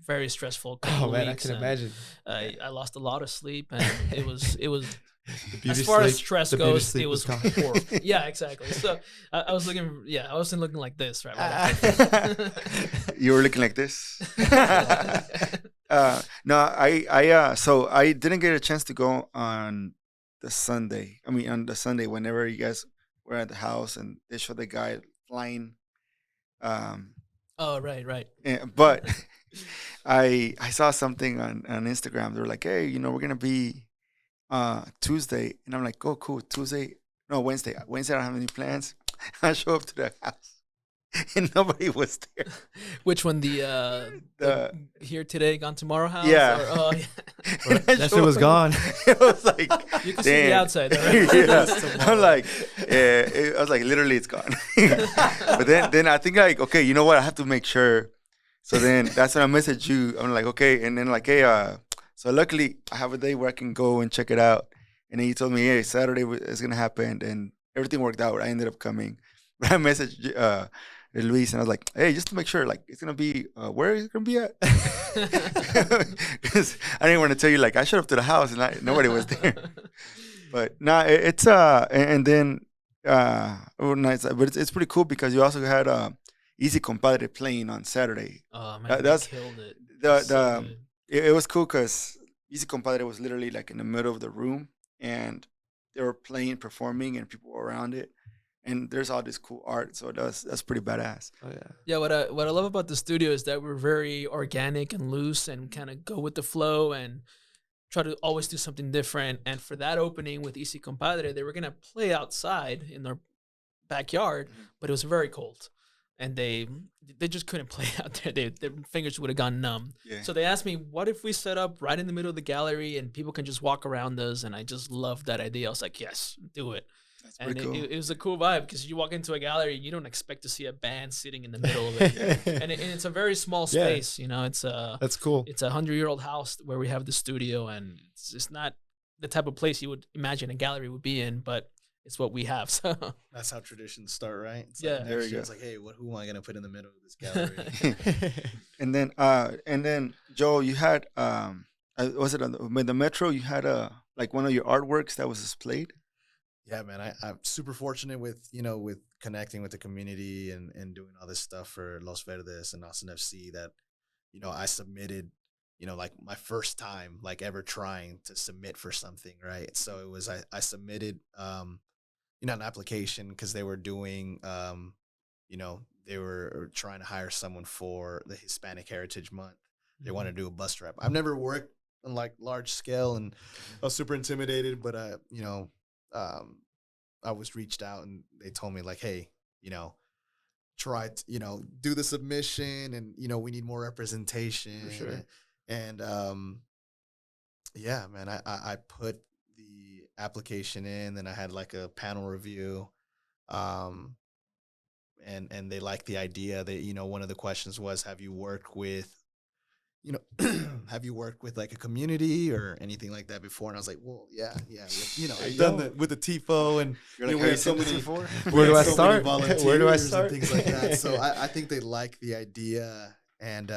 very stressful. Oh man, I can imagine. I lost a lot of sleep, and it was as far as stress goes, it was horrible. Yeah, exactly. So I wasn't looking like this, right? You were looking like this. No, so I didn't get a chance to go on the Sunday. I mean, on the Sunday, whenever you guys we're at the house and they show the guy flying. Oh, right. But I saw something on Instagram. They're like, hey, we're gonna be Tuesday, and I'm like, oh, cool. Tuesday, no, Wednesday. Wednesday, I don't have any plans. I show up to the house, and nobody was there. Which one? The here today, gone tomorrow house? Yeah. Or, oh, yeah. That shit was gone. It was like, You can see the outside, though, right? Yeah. I'm like, I was like, literally, it's gone. But then I think like, okay, you know what? I have to make sure. So then that's when I messaged you. I'm like, okay, and then like, hey, so luckily I have a day where I can go and check it out. And then he told me, hey, Saturday is gonna happen, and everything worked out. I ended up coming, but I messaged Luis, and I was like, hey, just to make sure, like, it's gonna be where is it gonna be at? Because I didn't want to tell you, like, I showed up to the house and nobody was there. But no, it's and then oh, nice, but it's pretty cool because you also had Easy Compadre playing on Saturday. Oh man, That's killed it. It was cool because Easy Compadre was literally like in the middle of the room, and they were playing, performing, and people were around it. And there's all this cool art, so that's pretty badass. Oh yeah. Yeah, what I love about the studio is that we're very organic and loose and kind of go with the flow and try to always do something different. And for that opening with Easy Compadre, they were gonna play outside in their backyard, but it was very cold, and they just couldn't play out there. Their fingers would have gone numb. Yeah. So they asked me, what if we set up right in the middle of the gallery and people can just walk around us? And I just loved that idea. I was like, yes, do it. That's And pretty cool. it was a cool vibe because you walk into a gallery, you don't expect to see a band sitting in the middle of it, and it's a very small space. It's That's cool. it's a 100-year-old house where we have the studio, and it's not the type of place you would imagine a gallery would be in, but it's what we have. So That's how traditions start, right? It's Yeah. like There next you year go. it's like, hey, who am I gonna put in the middle of this gallery? and then Joe, you had was it with the Metro? You had like one of your artworks that was displayed. Yeah, man, I'm super fortunate with with connecting with the community and doing all this stuff for Los Verdes and Austin FC that I submitted like my first time like ever trying to submit for something, right? So it was I submitted an application because they were doing they were trying to hire someone for the Hispanic Heritage Month. They want to do a bus trip. I've never worked on like large scale, and I was super intimidated, but I was reached out and they told me like, hey, try to, do the submission, and we need more representation. For sure. And yeah, man, I put the application in, then I had like a panel review. And they liked the idea that, one of the questions was, have you worked with have you worked with like a community or anything like that before? And I was like, well, yeah, I've done that with the TIFO, and You're like, we have you had so seen this many. before? Where do I so many start? Where do I volunteers and start? things like that. So I think they like the idea, and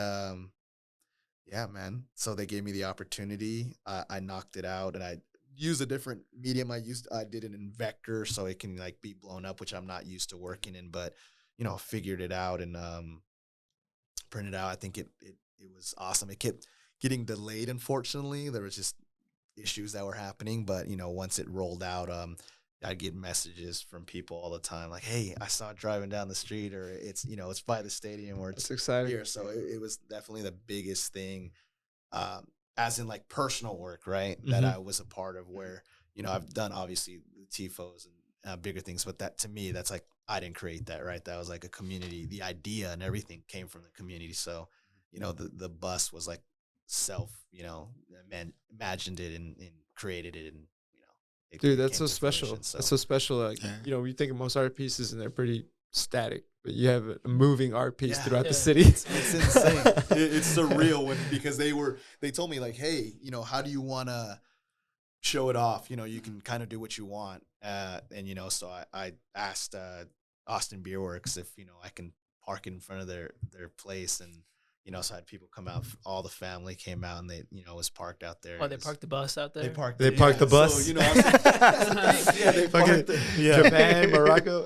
yeah, man. So they gave me the opportunity. I knocked it out, and I used a different medium. I did it in vector, so it can like be blown up, which I'm not used to working in, but figured it out and printed out. I think it was awesome. It kept getting delayed, unfortunately. There was just issues that were happening, but once it rolled out, I'd get messages from people all the time like, hey, I saw it driving down the street, or it's it's by the stadium, or it's That's exciting. here. So it was definitely the biggest thing, as in like personal work, right? That Mhm. I was a part of, where I've done obviously the TIFOs and bigger things, but that to me, that's like, I didn't create that, right? That was like a community. The idea and everything came from the community. So the bus was like imagined it and created it, and it Dude, that's came so to special. fruition. So That's so special. Like, Yeah. you think of most art pieces and they're pretty static, but you have a moving art piece Yeah. throughout Yeah. the city. it's insane. It's surreal because they told me like, hey, how do you want to show it off? You can kind of do what you want. And so I asked Austin Beer Works if I can park in front of their place, and so I had people come out. All the family came out, and they was parked out there. Oh, they parked the bus out there? They parked. They parked the bus? So, yeah, they parked. Japan, Morocco.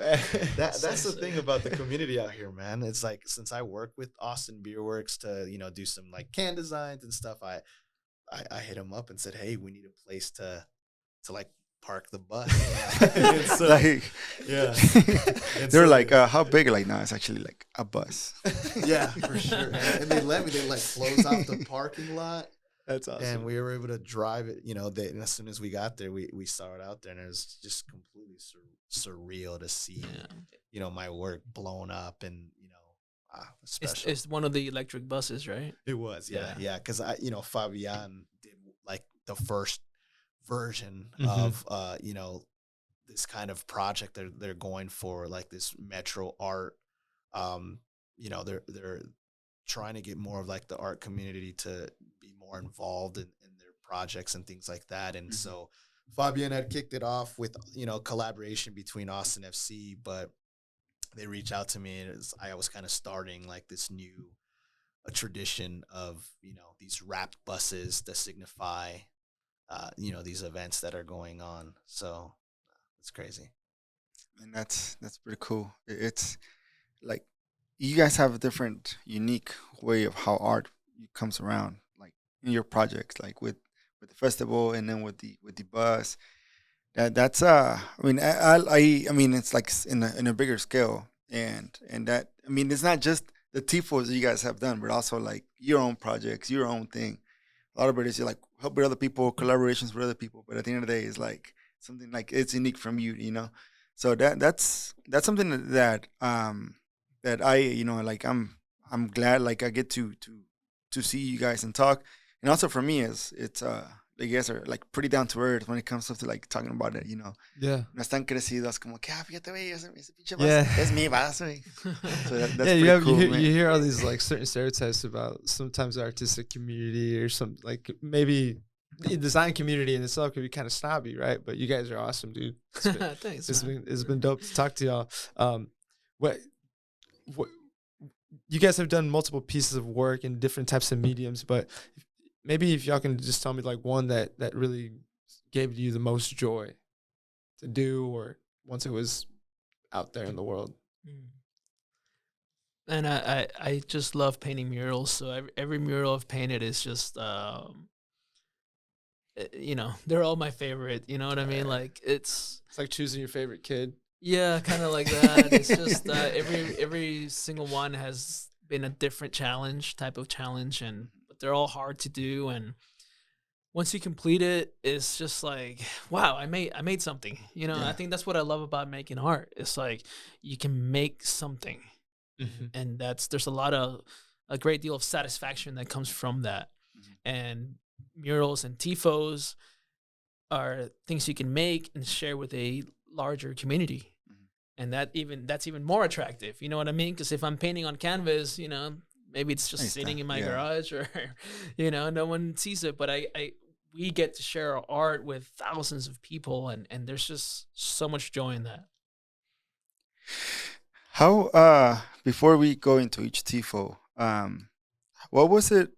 That's the thing about the community out here, man. It's like, since I work with Austin Beer Works to do some like can designs and stuff, I hit him up and said, hey, we need a place to like park the bus. And so, like, yeah. And they're so, like, how big? Like, no, it's actually like a bus. yeah, for sure. And they let me. They like close out the parking lot. That's awesome. And we were able to drive it. You know, and as soon as we got there, we saw it out there, and it was just completely surreal to see, you know, my work blown up, and you know, special. It's one of the electric buses, right? It was, yeah. Because you know, Fabian did like the first version of, you know, this kind of project they're going for, like this metro art. You know, they're trying to get more of like the art community to be more involved in their projects and things like that. And so Fabian had kicked it off with, you know, collaboration between Austin FC, but they reached out to me, and I was kind of starting like this new a tradition of, you know, these wrapped buses that signify, you know, these events that are going on. So it's crazy. And that's pretty cool. It's like you guys have a different, unique way of how art comes around, like in your projects, like with the festival, and then with the bus. That's I mean, I mean, it's like in a bigger scale, and that, I mean, it's not just the TIFOs that you guys have done, but also like your own projects, your own thing. A lot of it is like help with other people, collaborations with other people, but at the end of the day, it's like something like it's unique from you, you know. So that's something that I, you know, like I'm glad like I get to see you guys and talk, and also for me is it's you guys are like pretty down to earth when it comes to like talking about it, you know. Yeah. No están crecidos como que fíjate güey, ese pinche vaso Yeah. es mi vaso. Güey. So that's yeah, pretty cool, man. you hear all these like certain stereotypes about sometimes the artistic community, or some like maybe the design community in itself could be kind of snobby, right? But you guys are awesome, dude. Thanks. It's been dope to talk to y'all. What you guys have done multiple pieces of work in different types of mediums, but maybe if y'all can just tell me like one that really gave you the most joy to do, or once it was out there in the world. And I just love painting murals. So every mural I've painted is just, you know, they're all my favorite. You know what I mean? Like it's like choosing your favorite kid. Yeah, kind of like that. It's just every single one has been a different type of challenge, but they're all hard to do. And once you complete it, it's just like, wow, I made something. You know, I think that's what I love about making art. It's like you can make something, and there's a great deal of satisfaction that comes from that. And murals and TIFOs are things you can make and share with a larger community. And that's even more attractive. You know what I mean? Because if I'm painting on canvas, you know, maybe it's just sitting in my garage, or, you know, no one sees it. But we get to share our art with thousands of people, and there's just so much joy in that. How before we go into each TIFO, what was it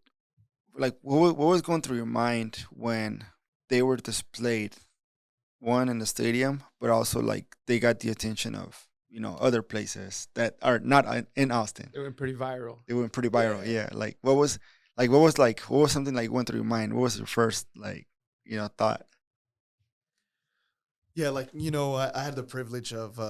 like? What was going through your mind when they were displayed? One in the stadium, but also like they got the attention of, you know, other places that are not in Austin. They went pretty viral. Yeah. Like what was something like went through your mind? What was your first like, you know, thought? Yeah, like, you know, I had the privilege of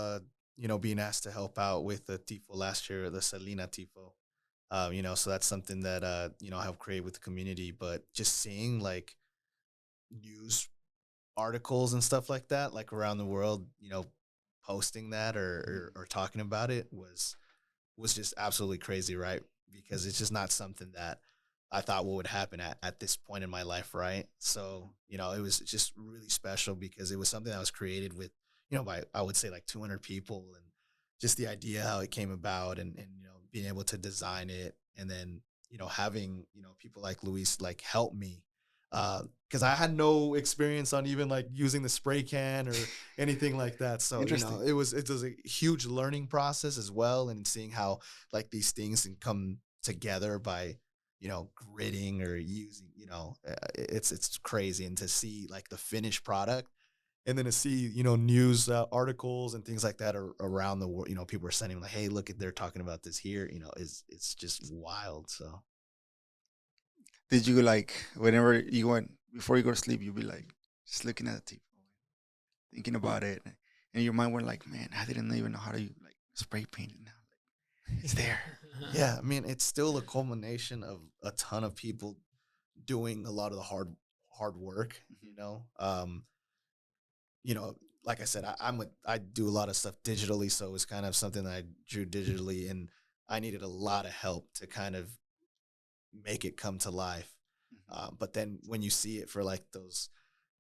you know, being asked to help out with the TIFO last year, the Selena TIFO. You know, so that's something that you know, I helped create with the community. But just seeing like news articles and stuff like that, like around the world, you know, posting that or talking about it was just absolutely crazy, right? Because it's just not something that I thought what would happen at this point in my life, right? So, you know, it was just really special because it was something that was created with, you know, by, I would say like 200 people, and just the idea how it came about, and you know, being able to design it, and then, you know, having, you know, people like Luis like help me, because I had no experience on even like using the spray can or anything like that. So, you know, it was a huge learning process as well, and seeing how like these things can come together by, you know, gridding or using, you know, it's crazy. And to see like the finished product, and then to see, you know, news articles and things like that are around the world, you know, people are sending like, hey, look at, they're talking about this here, you know, it's just wild. So. Did you like whenever you went before you go to sleep, you'd be like just looking at the TIFO? thinking about it, and your mind went like, man, I didn't even know how to like spray paint it now. Like, it's there. Yeah, I mean, it's still a culmination of a ton of people doing a lot of the hard work. You know, like I said, I do a lot of stuff digitally, so it's kind of something that I drew digitally, and I needed a lot of help to kind of make it come to life. But then when you see it for like those,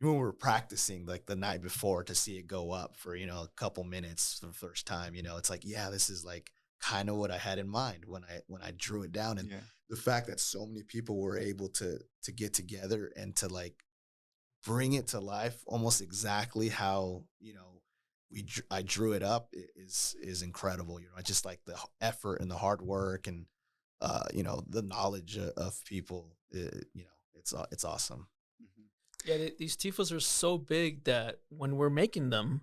when we were practicing like the night before to see it go up for, you know, a couple minutes for the first time, you know, it's like, yeah, this is like kind of what I had in mind when I drew it down. And the fact that so many people were able to get together and to like bring it to life almost exactly how, you know, I drew it up is incredible. You know, I just like the effort and the hard work and, you know, the knowledge of people, you know, it's awesome. Yeah, these TIFOs are so big that when we're making them,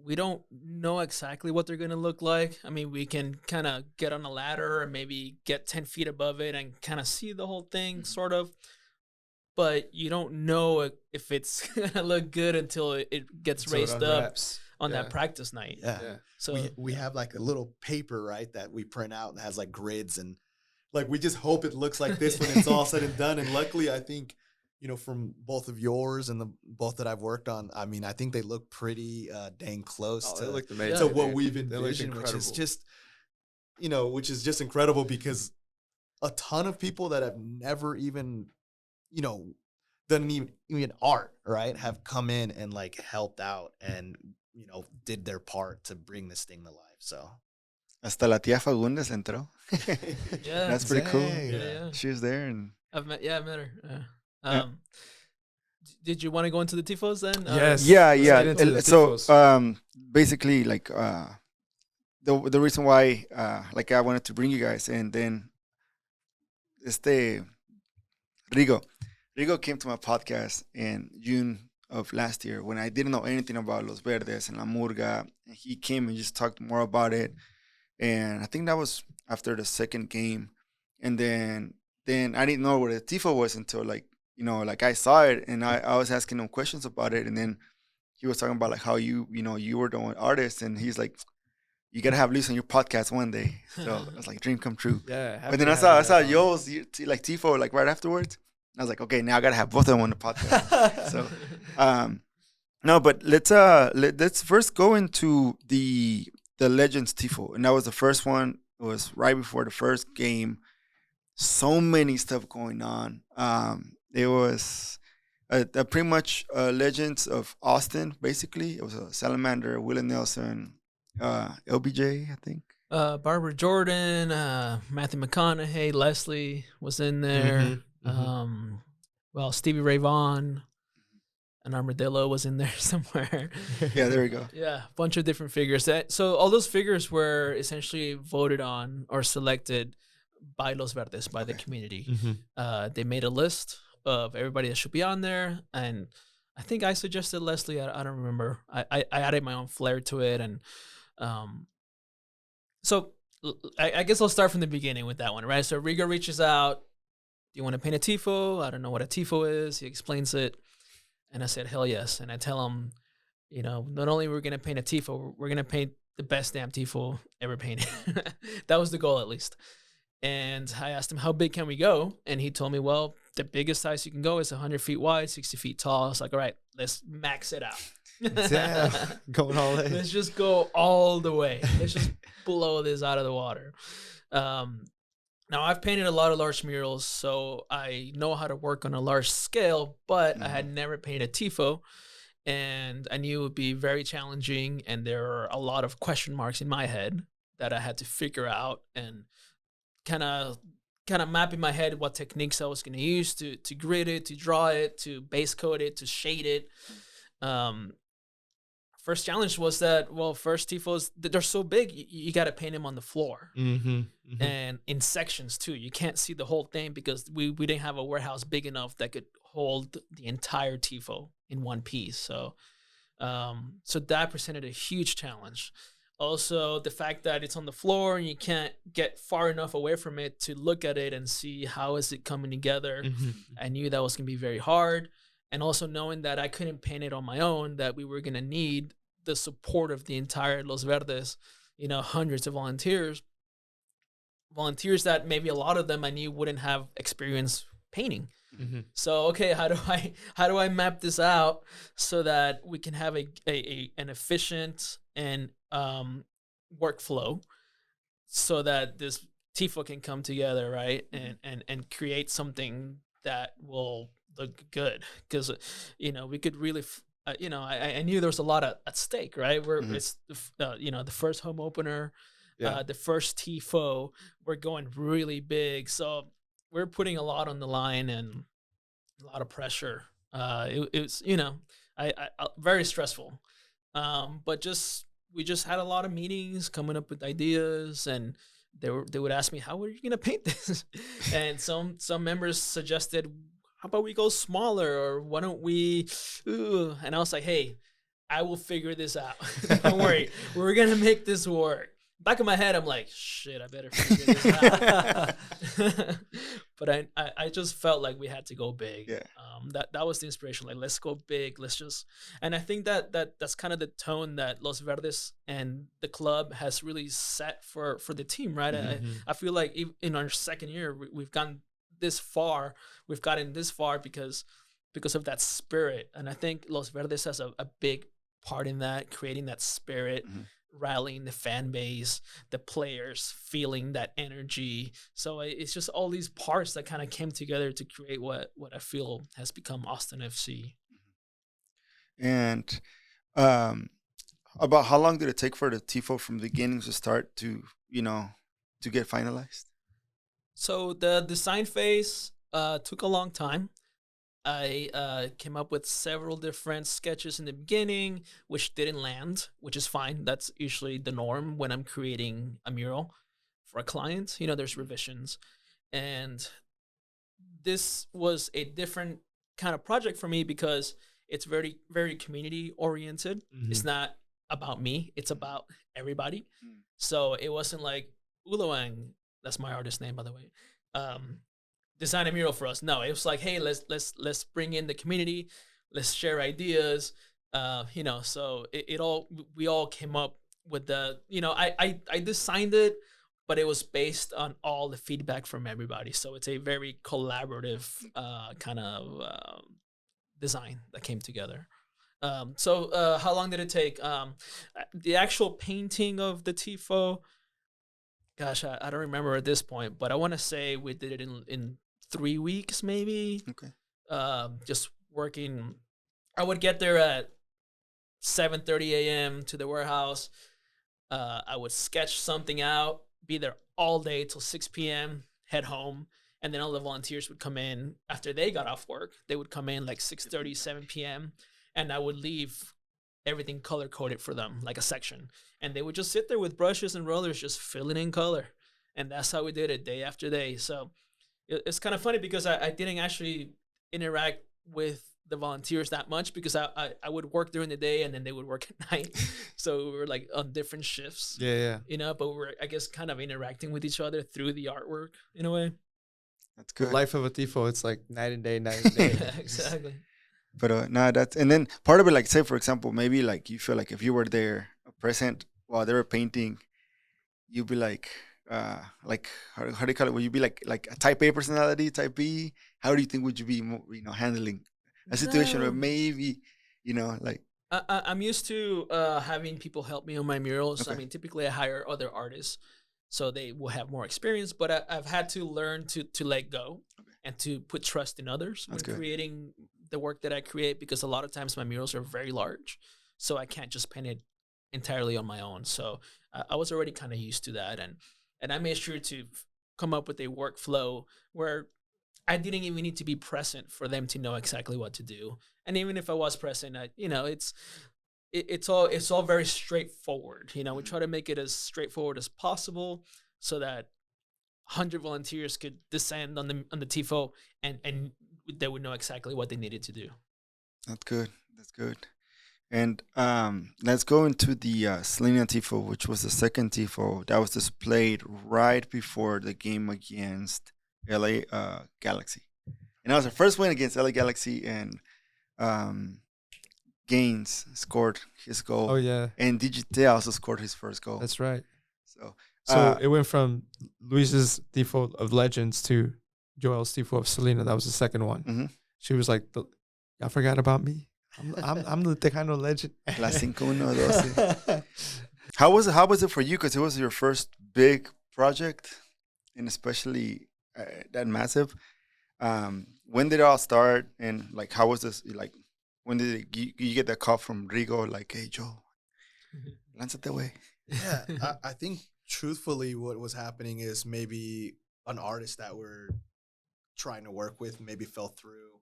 we don't know exactly what they're going to look like. I mean, we can kind of get on a ladder and maybe get 10 feet above it and kind of see the whole thing, sort of. But you don't know if it's going to look good until it gets raised up on that practice night. Yeah. So we have like a little paper, right, that we print out and has like grids, and like we just hope it looks like this when it's all said and done. And luckily, I think, you know, from both of yours and the both that I've worked on, I mean, I think they look pretty dang close to what we've envisioned, which is just, you know, which is just incredible because a ton of people that have never even, you know, done even art, right, have come in and like helped out and, you know, did their part to bring this thing to life. So hasta la tía Fagundes entró. Yeah, that's pretty cool. Yeah. She was there, and I met her. Did you want to go into the TIFOs then? Yes. Yeah. So basically, like the reason why like I wanted to bring you guys, and then Rigo came to my podcast in June of last year when I didn't know anything about Los Verdes and La Murga. And he came and just talked more about it. And I think that was after the second game. And then I didn't know what a TIFO was until like, you know, like I saw it and I was asking him questions about it. And then he was talking about like how you were the artist. And he's like, you got to have Luis on your podcast one day. So I was like, dream come true. Yeah. But then I saw Joel's like TIFO like right afterwards. I was like, okay, now I got to have both of them on the podcast. So, no, but let's first go into the Legends TIFO. And that was the first one. It was right before the first game. So many stuff going on. It was pretty much Legends of Austin, basically. It was a Salamander, Willie Nelson, LBJ, I think. Barbara Jordan, Matthew McConaughey, Leslie was in there. Well, Stevie Ray Vaughan, an armadillo was in there somewhere. Yeah, there we go. Yeah, a bunch of different figures. So all those figures were essentially voted on or selected by Los Verdes, by the community. They made a list of everybody that should be on there, and I think I suggested Leslie. I don't remember. I added my own flair to it, and so I guess I'll start from the beginning with that one, right? So Rigo reaches out. Do you want to paint a TIFO? I don't know what a TIFO is. He explains it. And I said, hell yes. And I tell him, you know, not only we're going to paint a TIFO, we're going to paint the best damn TIFO ever painted. That was the goal, at least. And I asked him, how big can we go? And he told me, well, the biggest size you can go is 100 feet wide, 60 feet tall. I was like, all right, let's max it out. Damn, going all in. Let's just go all the way. Let's just blow this out of the water. Now, I've painted a lot of large murals, so I know how to work on a large scale, but I had never painted a TIFO, and I knew it would be very challenging, and there are a lot of question marks in my head that I had to figure out and kind of map in my head what techniques I was going to use to grid it, to draw it, to base coat it, to shade it. First challenge was that, well, first TIFOs, they're so big, you got to paint them on the floor. And in sections, too. You can't see the whole thing because we didn't have a warehouse big enough that could hold the entire TIFO in one piece. So that presented a huge challenge. Also, the fact that it's on the floor and you can't get far enough away from it to look at it and see how is it coming together. I knew that was going to be very hard. and also knowing that I couldn't paint it on my own, that we were gonna need the support of the entire Los Verdes, hundreds of volunteers that maybe a lot of them I knew wouldn't have experience painting. Mm-hmm. So okay, how do I map this out so that we can have an efficient and workflow, so that this TIFO can come together, right, and create something that will look good, because we could really. I knew there was a lot at stake, right? It's the first home opener, the first TIFO. We're going really big, so we're putting a lot on the line and a lot of pressure. It was I very stressful, but we just had a lot of meetings, coming up with ideas, and they would ask me, how are you gonna paint this? And some members suggested, how about we go smaller, or why don't we? And I was like, hey, I will figure this out. Don't worry, we're gonna make this work. Back in my head, I'm like, shit, I better figure this out. But I just felt like we had to go big. Yeah. That was the inspiration. Like, let's go big. Let's just, and I think that's kind of the tone that Los Verdes and the club has really set for the team, right? Mm-hmm. I feel like in our second year, we've gotten this far. We've gotten this far because of that spirit. And I think Los Verdes has a big part in that, creating that spirit, rallying the fan base, the players feeling that energy. So it's just all these parts that kind of came together to create what I feel has become Austin FC. And about how long did it take for the TIFO from beginning to start to get finalized? So the design phase took a long time. I came up with several different sketches in the beginning, which didn't land, which is fine. That's usually the norm when I'm creating a mural for a client. There's revisions. And this was a different kind of project for me because it's very, very community oriented. Mm-hmm. It's not about me. It's about everybody. Mm. So it wasn't like Uloang, that's my artist name, by the way, design a mural for us. No, it was like, hey, let's bring in the community, let's share ideas. So we all came up with the, I designed it, but it was based on all the feedback from everybody. So it's a very collaborative kind of design that came together. So how long did it take? The actual painting of the TIFO, gosh, I don't remember at this point, but I want to say we did it in 3 weeks, maybe. Okay. Just working. I would get there at 7:30 a.m. to the warehouse. I would sketch something out, be there all day till 6 p.m., head home, and then all the volunteers would come in after they got off work. They would come in like 6:30, 7 p.m., and I would leave everything color-coded for them, like a section. And they would just sit there with brushes and rollers just filling in color. And that's how we did it day after day. So it's kind of funny because I didn't actually interact with the volunteers that much because I would work during the day and then they would work at night. So we were like on different shifts. Yeah. But we were, I guess, kind of interacting with each other through the artwork in a way. That's good. The life of a TIFO, it's like night and day. Yeah, exactly. But that's, and then part of it, like, say for example, maybe like you feel like if you were there present while they were painting, you'd be like how do you call it? Would you be like a type A personality, type B? How do you think would you be handling a situation where maybe like I'm used to having people help me on my murals. Okay. I mean, typically I hire other artists, so they will have more experience. But I've had to learn to let go and to put trust in others when creating the work that I create, because a lot of times my murals are very large, so I can't just paint it entirely on my own. So I was already kind of used to that, and I made sure to come up with a workflow where I didn't even need to be present for them to know exactly what to do. And even if I was present, it's all very straightforward. We try to make it as straightforward as possible so that 100 volunteers could descend on the TIFO and they would know exactly what they needed to do. That's good. And let's go into the Selena TIFO, which was the second TIFO that was displayed right before the game against LA Galaxy. And that was the first win against LA Galaxy. And Gaines scored his goal. Oh yeah, And Digite also scored his first goal. that's right. So It went from Luis's TIFO of Legends to Joel's TIFO of Selena. That was the second one. Mm-hmm. She was like, "Y'all forgot about me. I'm the Tejano legend." La 5-1-12. How was it for you? Because it was your first big project, and especially that massive. When did it all start? And like, how was this? Like, when did you get that call from Rigo? Like, hey, Joe, lánzate away. Yeah, I think truthfully, what was happening is maybe an artist that we're trying to work with maybe fell through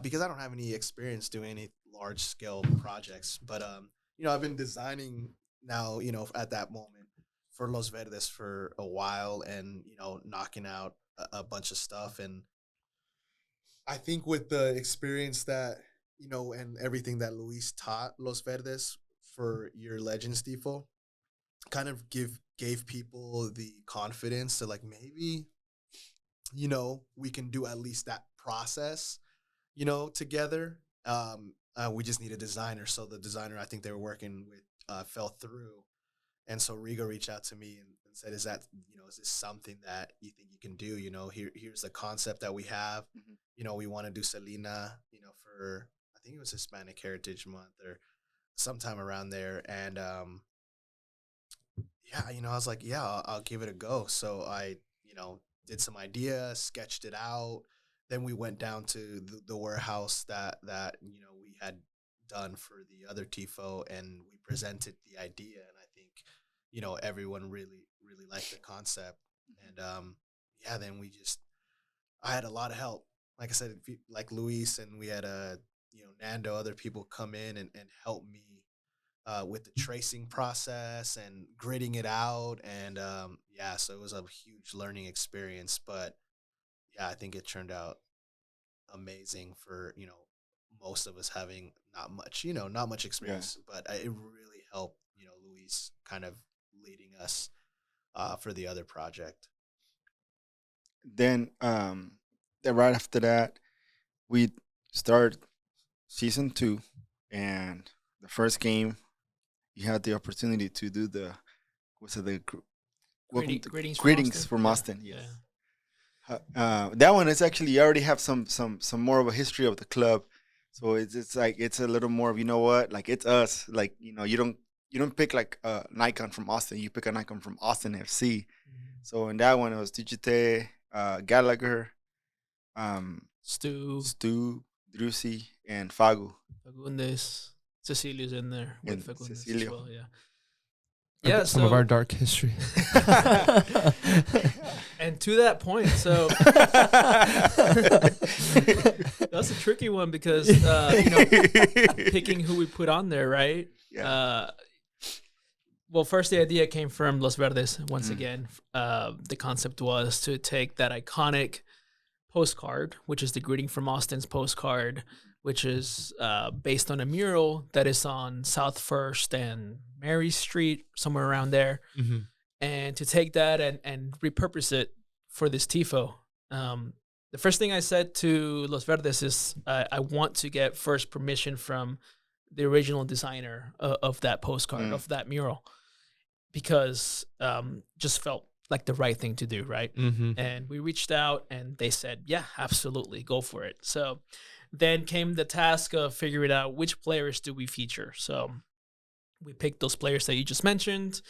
because I don't have any experience doing any large scale projects. But I've been designing now, at that moment for Los Verdes for a while, and knocking out a bunch of stuff. And I think with the experience that and everything that Luis taught Los Verdes for your Legends TIFO, kind of gave people the confidence to like maybe we can do at least that process together. We just need a designer. So the designer I think they were working with fell through, and so Rigo reached out to me and said, is this something that you think you can do? Here's the concept that we have. Mm-hmm. We want to do Selena for, I think it was Hispanic Heritage Month or sometime around there. And I was like, yeah, I'll give it a go. So I did some ideas, sketched it out. Then we went down to the warehouse that we had done for the other TIFO, and we presented the idea. And I think everyone really liked the concept. And then I had a lot of help. Like I said, like Luis, and we had Nando, other people come in and help me with the tracing process and gridding it out. And so it was a huge learning experience. But I think it turned out amazing for most of us having not much experience. But it really helped Luis kind of leading us for the other project. Then right after that, we start season 2, and the first game, you had the opportunity to do the greetings from Austin. Yes. Yeah. That one is actually, you already have some more of a history of the club, so it's like it's a little more of, like it's us, like you don't pick like an icon from Austin, you pick an icon from Austin FC. Mm-hmm. So in that one it was Digite, Gallagher, Stu, Drusi, and Fagu. Fagundes, Cecilio's in there with Fagundes as well, yeah. Yeah, some of our dark history. And to that point, so that's a tricky one because picking who we put on there, right? Yeah. Well, first the idea came from Los Verdes once again. The concept was to take that iconic postcard, which is the Greeting from Austin's postcard, which is based on a mural that is on South First and Mary Street, somewhere around there. Mm-hmm. And to take that and repurpose it for this TIFO. The first thing I said to Los Verdes is I want to get first permission from the original designer of that postcard, of that mural, because just felt like the right thing to do, right? Mm-hmm. And we reached out and they said, yeah, absolutely, go for it. So then came the task of figuring out which players do we feature. So we picked those players that you just mentioned.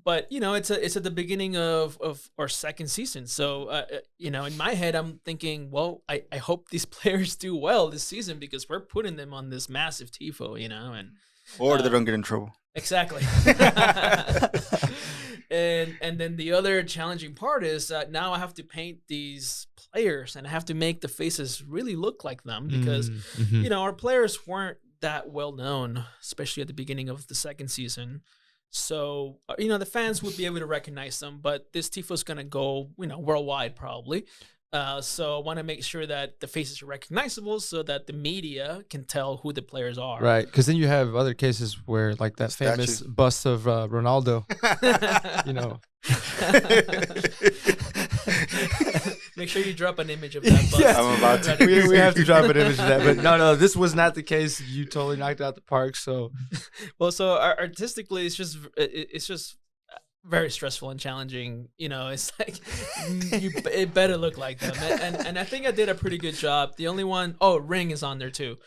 But, it's at the beginning of our second season. So, in my head, I'm thinking, well, I hope these players do well this season because we're putting them on this massive TIFO, Or they don't get in trouble. Exactly. And then the other challenging part is that now I have to paint these players and I have to make the faces really look like them because, our players weren't that well known, especially at the beginning of the second season. So, the fans would be able to recognize them, but this TIFO is going to go, worldwide probably. So I want to make sure that the faces are recognizable so that the media can tell who the players are. Right, because then you have other cases where, like that famous bust of Ronaldo, Make sure you drop an image of that bus. Yeah. I'm about to. We have to drop an image of that. But no, this was not the case. You totally knocked out the park. So, Well, so artistically, it's just very stressful and challenging. You know, it's like it better look like them. And I think I did a pretty good job. The only one, Ring is on there too.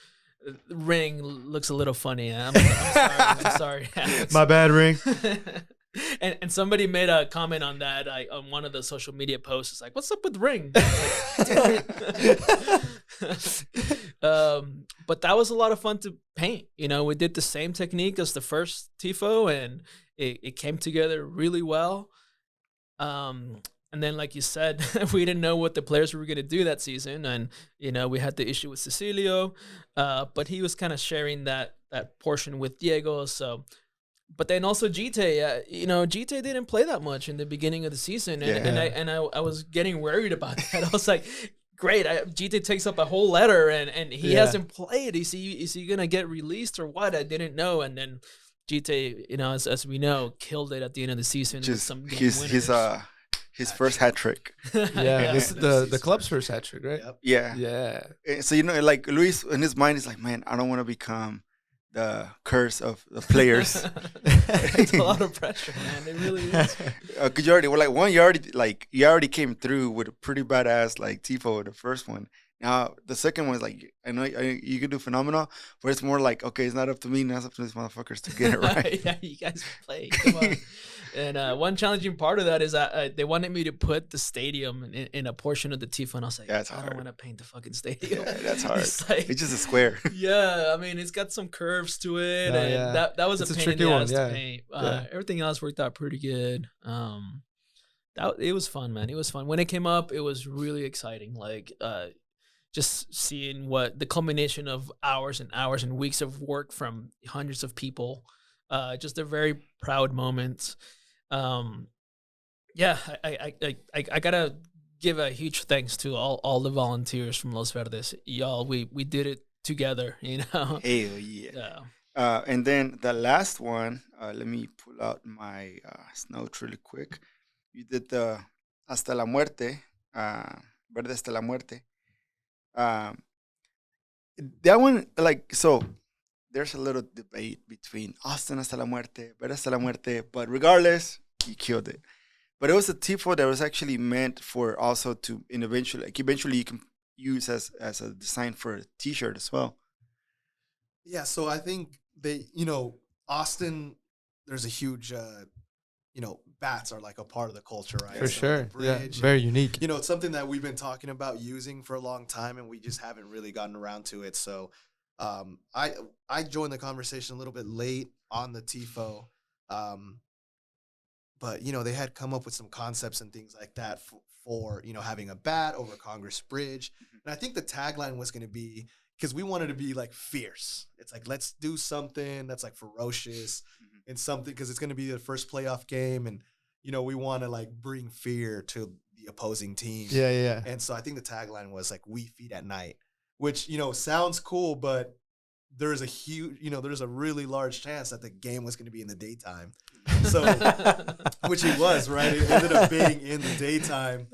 Ring looks a little funny. I'm sorry. Alex. my bad, Ring. And somebody made a comment on that on one of the social media posts. It's like, what's up with Ring? But that was a lot of fun to paint. You know, we did the same technique as the first TIFO, and it came together really well. And then, like you said, we didn't know what the players were going to do that season. And, you know, we had the issue with Cecilio, but he was kind of sharing that portion with Diego. So, but then also GT, you know, GT didn't play that much in the beginning of the season. And I was getting worried about that. I was like, great, GT takes up a whole letter and he hasn't played. Is he going to get released or what? I didn't know. And then GT, you know, as we know, killed it at the end of the season. Just some game winners. His first hat trick. Yeah, this is the club's first hat trick, right? Yep. Yeah. So, you know, like Luis in his mind is like, man, I don't want to become the curse of the players. It's a lot of pressure, man. It really is. Cause you already came through with a pretty badass like TIFO, the first one. Now the second one is like, I know you can do phenomenal, but it's more like, okay, it's not up to me, now it's up to these motherfuckers to get it right. Yeah, you guys play. Come on. And one challenging part of that is that they wanted me to put the stadium in a portion of the TIFO, and I was like, that's I hard. don't want to paint the fucking stadium. Yeah, that's hard. It's just a square. Yeah, I mean, it's got some curves to it, and that was a pain in the ass to paint. Everything else worked out pretty good. It was fun, man. It was fun. When it came up, it was really exciting. Like, just seeing what the combination of hours and hours and weeks of work from hundreds of people, just a very proud moment. Yeah, I gotta give a huge thanks to all the volunteers from Los Verdes. Y'all, we did it together, you know. Hell yeah. And then the last one, let me pull out my notes really quick. You did the Hasta la Muerte, Verde Hasta la Muerte. That one, like, so there's a little debate between Austin Hasta la Muerte, Verde Hasta la Muerte, but regardless, you killed it. But it was a TIFO that was actually meant for also to eventually you can use as a design for a T-shirt as well. Yeah, so I think Austin, there's a huge, bats are like a part of the culture, right? For sure. Yeah, very unique. It's something that we've been talking about using for a long time, and we just haven't really gotten around to it. So I joined the conversation a little bit late on the TIFO, but they had come up with some concepts and things like that for having a bat over Congress Bridge, and I think the tagline was going to be, because we wanted to be like fierce. It's like, let's do something that's like ferocious and something, because it's going to be the first playoff game, and we want to like bring fear to the opposing team. Yeah. And so I think the tagline was like, "We feed at night," which sounds cool, but there's a really large chance that the game was going to be in the daytime. So, which it was, right? It ended up being in the daytime.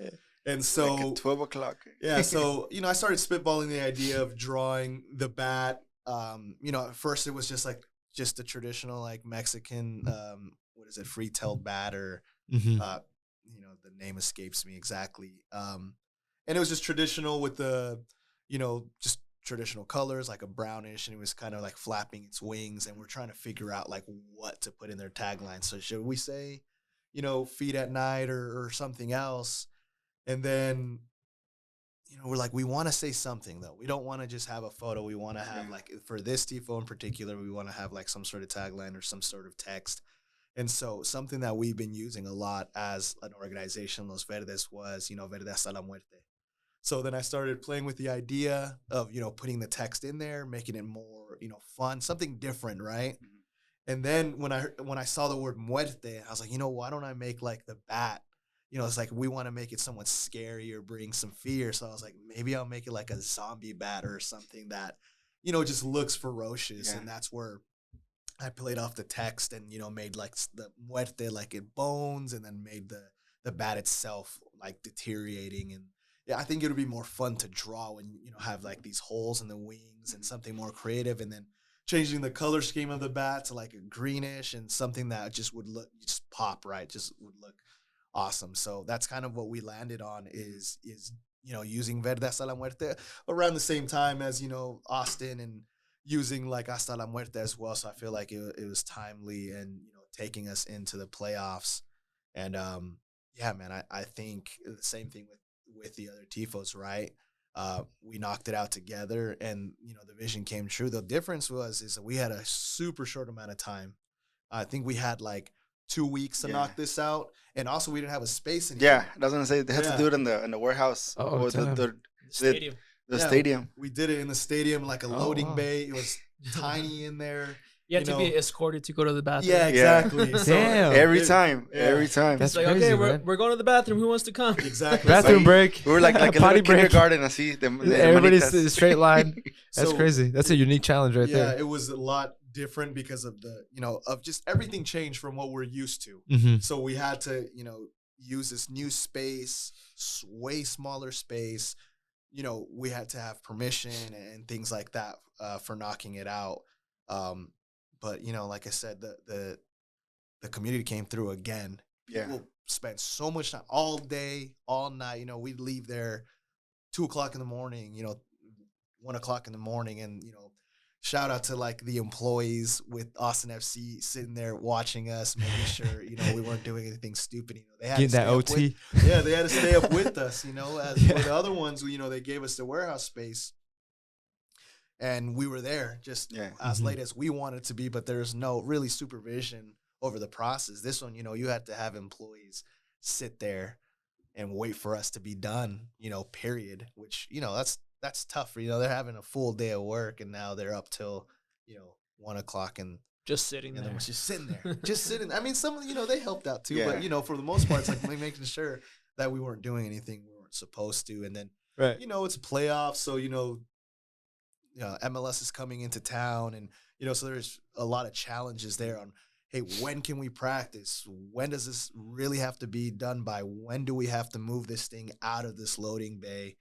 And so, like at 12 o'clock. Yeah. So, I started spitballing the idea of drawing the bat. At first it was just a traditional like Mexican, free-tailed bat, or, the name escapes me exactly. And it was just traditional with the, just traditional colors, like a brownish, and it was kind of like flapping its wings, and we're trying to figure out like what to put in their tagline. So should we say, feed at night or something else? And then, we're like, we want to say something, though. We don't want to just have a photo. We want to have, like, for this TIFO in particular, we want to have, like, some sort of tagline or some sort of text. And so something that we've been using a lot as an organization, Los Verdes, was, Verde Hasta la Muerte. So then I started playing with the idea of, putting the text in there, making it more, fun, something different, right? Mm-hmm. And then when I saw the word muerte, I was like, why don't I make, like, the bat? It's like we want to make it somewhat scary or bring some fear. So I was like, maybe I'll make it like a zombie bat or something that, just looks ferocious. Yeah. And that's where I played off the text and, made like the muerte like in bones, and then made the bat itself like deteriorating. I think it would be more fun to draw when, have like these holes in the wings and something more creative, and then changing the color scheme of the bat to like a greenish and something that just would just pop, right? Just would look awesome. So that's kind of what we landed on is using Verde Hasta la Muerte around the same time as, Austin, and using like Hasta la Muerte as well. So I feel like it was timely and, taking us into the playoffs. And yeah, man, I think the same thing with the other TIFOs, right? We knocked it out together, and the vision came true. The difference is that we had a super short amount of time. I think we had like 2 weeks to knock this out, and also we didn't have a space in here. Yeah, I was gonna say they had to do it in the warehouse or the stadium. The stadium. We did it in the stadium, like a loading bay. It was tiny in there. You had to be escorted to go to the bathroom. Yeah, exactly. Yeah. So Damn. Every time. That's like, crazy, okay, we're going to the bathroom. Who wants to come? Exactly. Bathroom break. We were like a potty little kindergarten. I see them. Everybody's straight line. That's crazy. That's a unique challenge right there. Yeah, it was a lot different because of of just everything changed from what we're used to. Mm-hmm. So we had to, use this new space, way smaller space. We had to have permission and things like that for knocking it out. But like I said, the community came through again. People spent so much time all day, all night. We'd leave there 2:00 in the morning, 1:00 in the morning, and shout out to like the employees with Austin FC sitting there watching us, making sure we weren't doing anything stupid. They had getting that OT. They had to stay up with us. As for the other ones, they gave us the warehouse space. And we were there just as late as we wanted to be, but there's no really supervision over the process. This one, you had to have employees sit there and wait for us to be done, period, which, that's tough. They're having a full day of work, and now they're up till, 1:00 and just sitting there. Just sitting there. Just sitting. I mean, some, they helped out too, but, for the most part, it's like making sure that we weren't doing anything we weren't supposed to. And then, it's playoffs, so, MLS is coming into town, and so there's a lot of challenges there on, hey, when can we practice? When does this really have to be done by? When do we have to move this thing out of this loading bay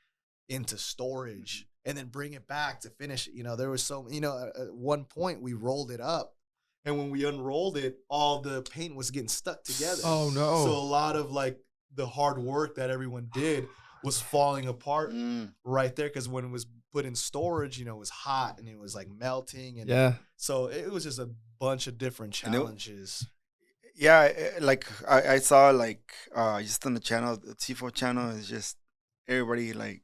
into storage and then bring it back to finish it? There was so, at one point we rolled it up, and when we unrolled it, all the paint was getting stuck together. Oh no. So a lot of like the hard work that everyone did was falling apart right there, because when it was put in storage, it was hot and it was like melting, and so it was just a bunch of different challenges. Like I saw like just on the channel, the TIFO channel is just everybody like,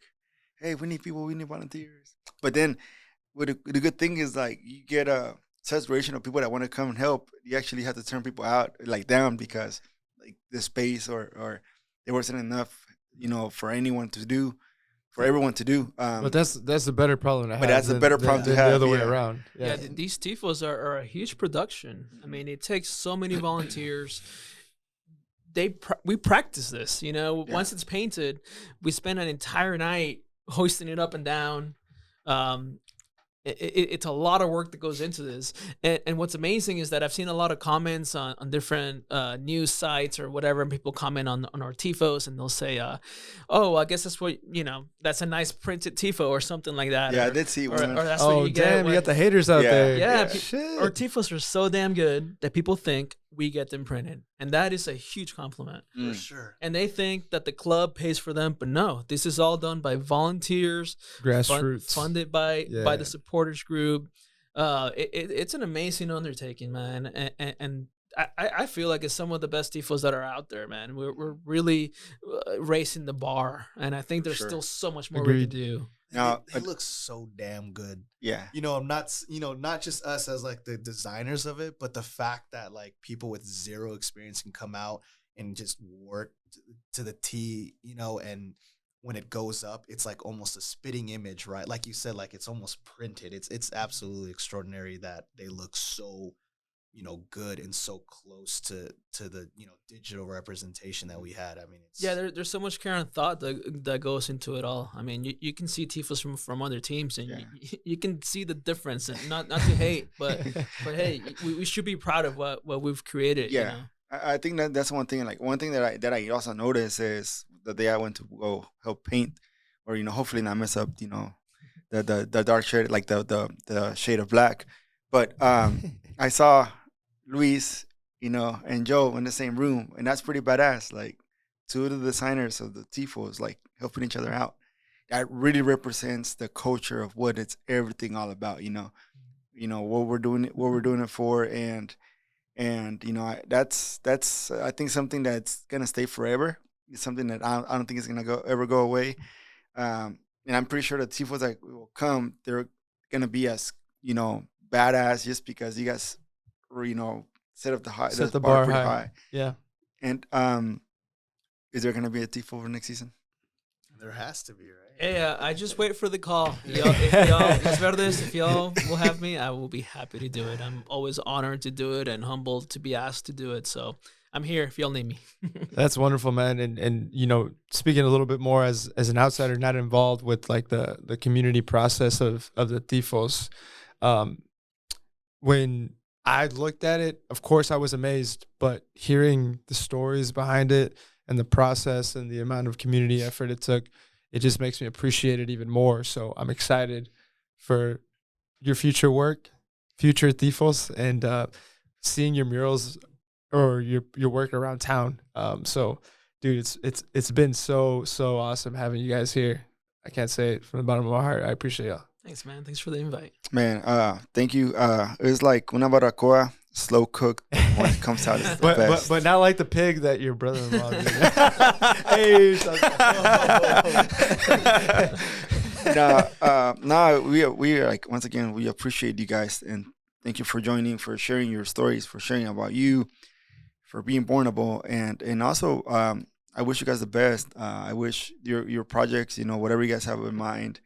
hey, we need people, we need volunteers. But then the good thing is like you get a saturation of people that want to come and help. You actually have to turn people out like down because like the space or there wasn't enough, for anyone to do. For everyone to do, but that's the better problem to have. But that's a better problem to have. The other way around. Yeah, these TIFOs are a huge production. I mean, it takes so many volunteers. We practice this. Once it's painted, we spend an entire night hoisting it up and down. It's a lot of work that goes into this. And what's amazing is that I've seen a lot of comments on different news sites or whatever, and people comment on our TIFOs, and they'll say, oh, I guess that's what, that's a nice printed TIFO or something like that. Yeah, I did see one. Or that's what you get. You got the haters out there. Yeah, our TIFOs are so damn good that people think we get them printed. And that is a huge compliment. For sure. And they think that the club pays for them, but no, this is all done by volunteers, grassroots, funded by the supporters group. It's an amazing undertaking, man. And I feel like it's some of the best TIFOs that are out there, man. We're really raising the bar, and I think there's still so much more we can do. No, it looks so damn good. Yeah. I'm not, not just us as like the designers of it, but the fact that like people with zero experience can come out and just work to the T, and when it goes up, it's like almost a spitting image, right? Like you said, like it's almost printed. It's absolutely extraordinary that they look so, good and so close to the, digital representation that we had. I mean, it's there's so much care and thought that goes into it all. I mean, you can see TIFOs from other teams, and you can see the difference. And not to hate, but hey, we should be proud of what we've created. Yeah, I think that's one thing. Like one thing that I also noticed is the day I went to go help paint, or hopefully not mess up the dark shade, like the shade of black. But I saw Luis, and Joe in the same room, and that's pretty badass. Like two of the designers of the TIFOs, like helping each other out. That really represents the culture of what it's everything all about. What we're doing it for, and that's I think something that's gonna stay forever. It's something that I don't think is gonna ever go away. And I'm pretty sure the TIFOs that will come, they're gonna be as badass, just because you guys set the bar pretty high. Yeah. And is there gonna be a TIFO for next season? There has to be, right? Yeah, I just wait for the call. If y'all will have me, I will be happy to do it. I'm always honored to do it and humbled to be asked to do it. So I'm here if y'all need me. That's wonderful, man. And speaking a little bit more as an outsider, not involved with like the community process of the TIFOs, when I looked at it, of course I was amazed, but hearing the stories behind it and the process and the amount of community effort it took, it just makes me appreciate it even more. So I'm excited for your future work, future TIFOs, and seeing your murals or your work around town. So, dude, it's been so awesome having you guys here. I can't say it from the bottom of my heart. I appreciate y'all. Thanks, man. Thanks for the invite. Man, thank you. It was like una barbacoa, slow cooked. When it comes out, it's the best. But not like the pig that your brother-in-law did. Hey, we like, once again, we appreciate you guys, and thank you for joining, for sharing your stories, for sharing about you, for being bornable, and also I wish you guys the best. I wish your projects, whatever you guys have in mind,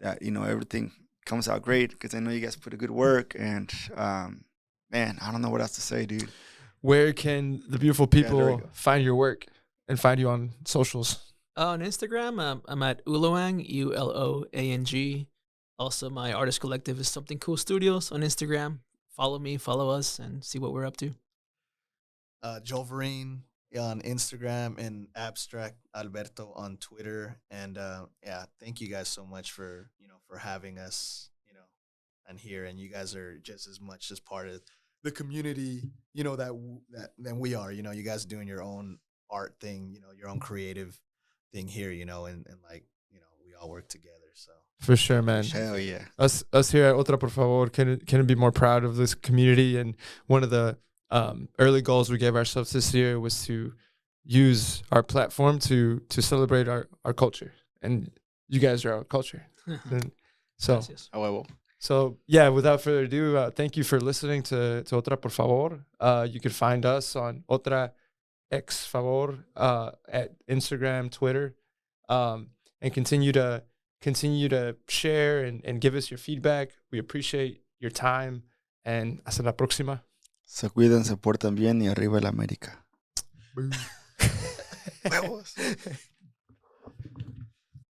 that everything comes out great, because I know you guys put a good work, and man, I don't know what else to say, dude. Where can the beautiful people find your work and find you on socials? On Instagram, I'm at Uloang, Uloang. Also, my artist collective is Something Cool Studios on Instagram. Follow me, follow us, and see what we're up to. Joelverine on Instagram, and Abstract Alberto on Twitter. And thank you guys so much for having us, and here. And you guys are just as much as part of the community, than we are. You guys doing your own art thing, your own creative thing here, and like, we all work together. So for sure, man. Hell yeah. Us here at Otra, por favor, can be more proud of this community. And one of the early goals we gave ourselves this year was to use our platform to celebrate our culture, and you guys are our culture. And so, so yeah, without further ado, thank you for listening to Otra por favor. You can find us on Otra X favor at Instagram, Twitter, and continue to share and give us your feedback. We appreciate your time, and hasta la próxima. Se cuidan, se portan bien, y arriba el América. Huevos.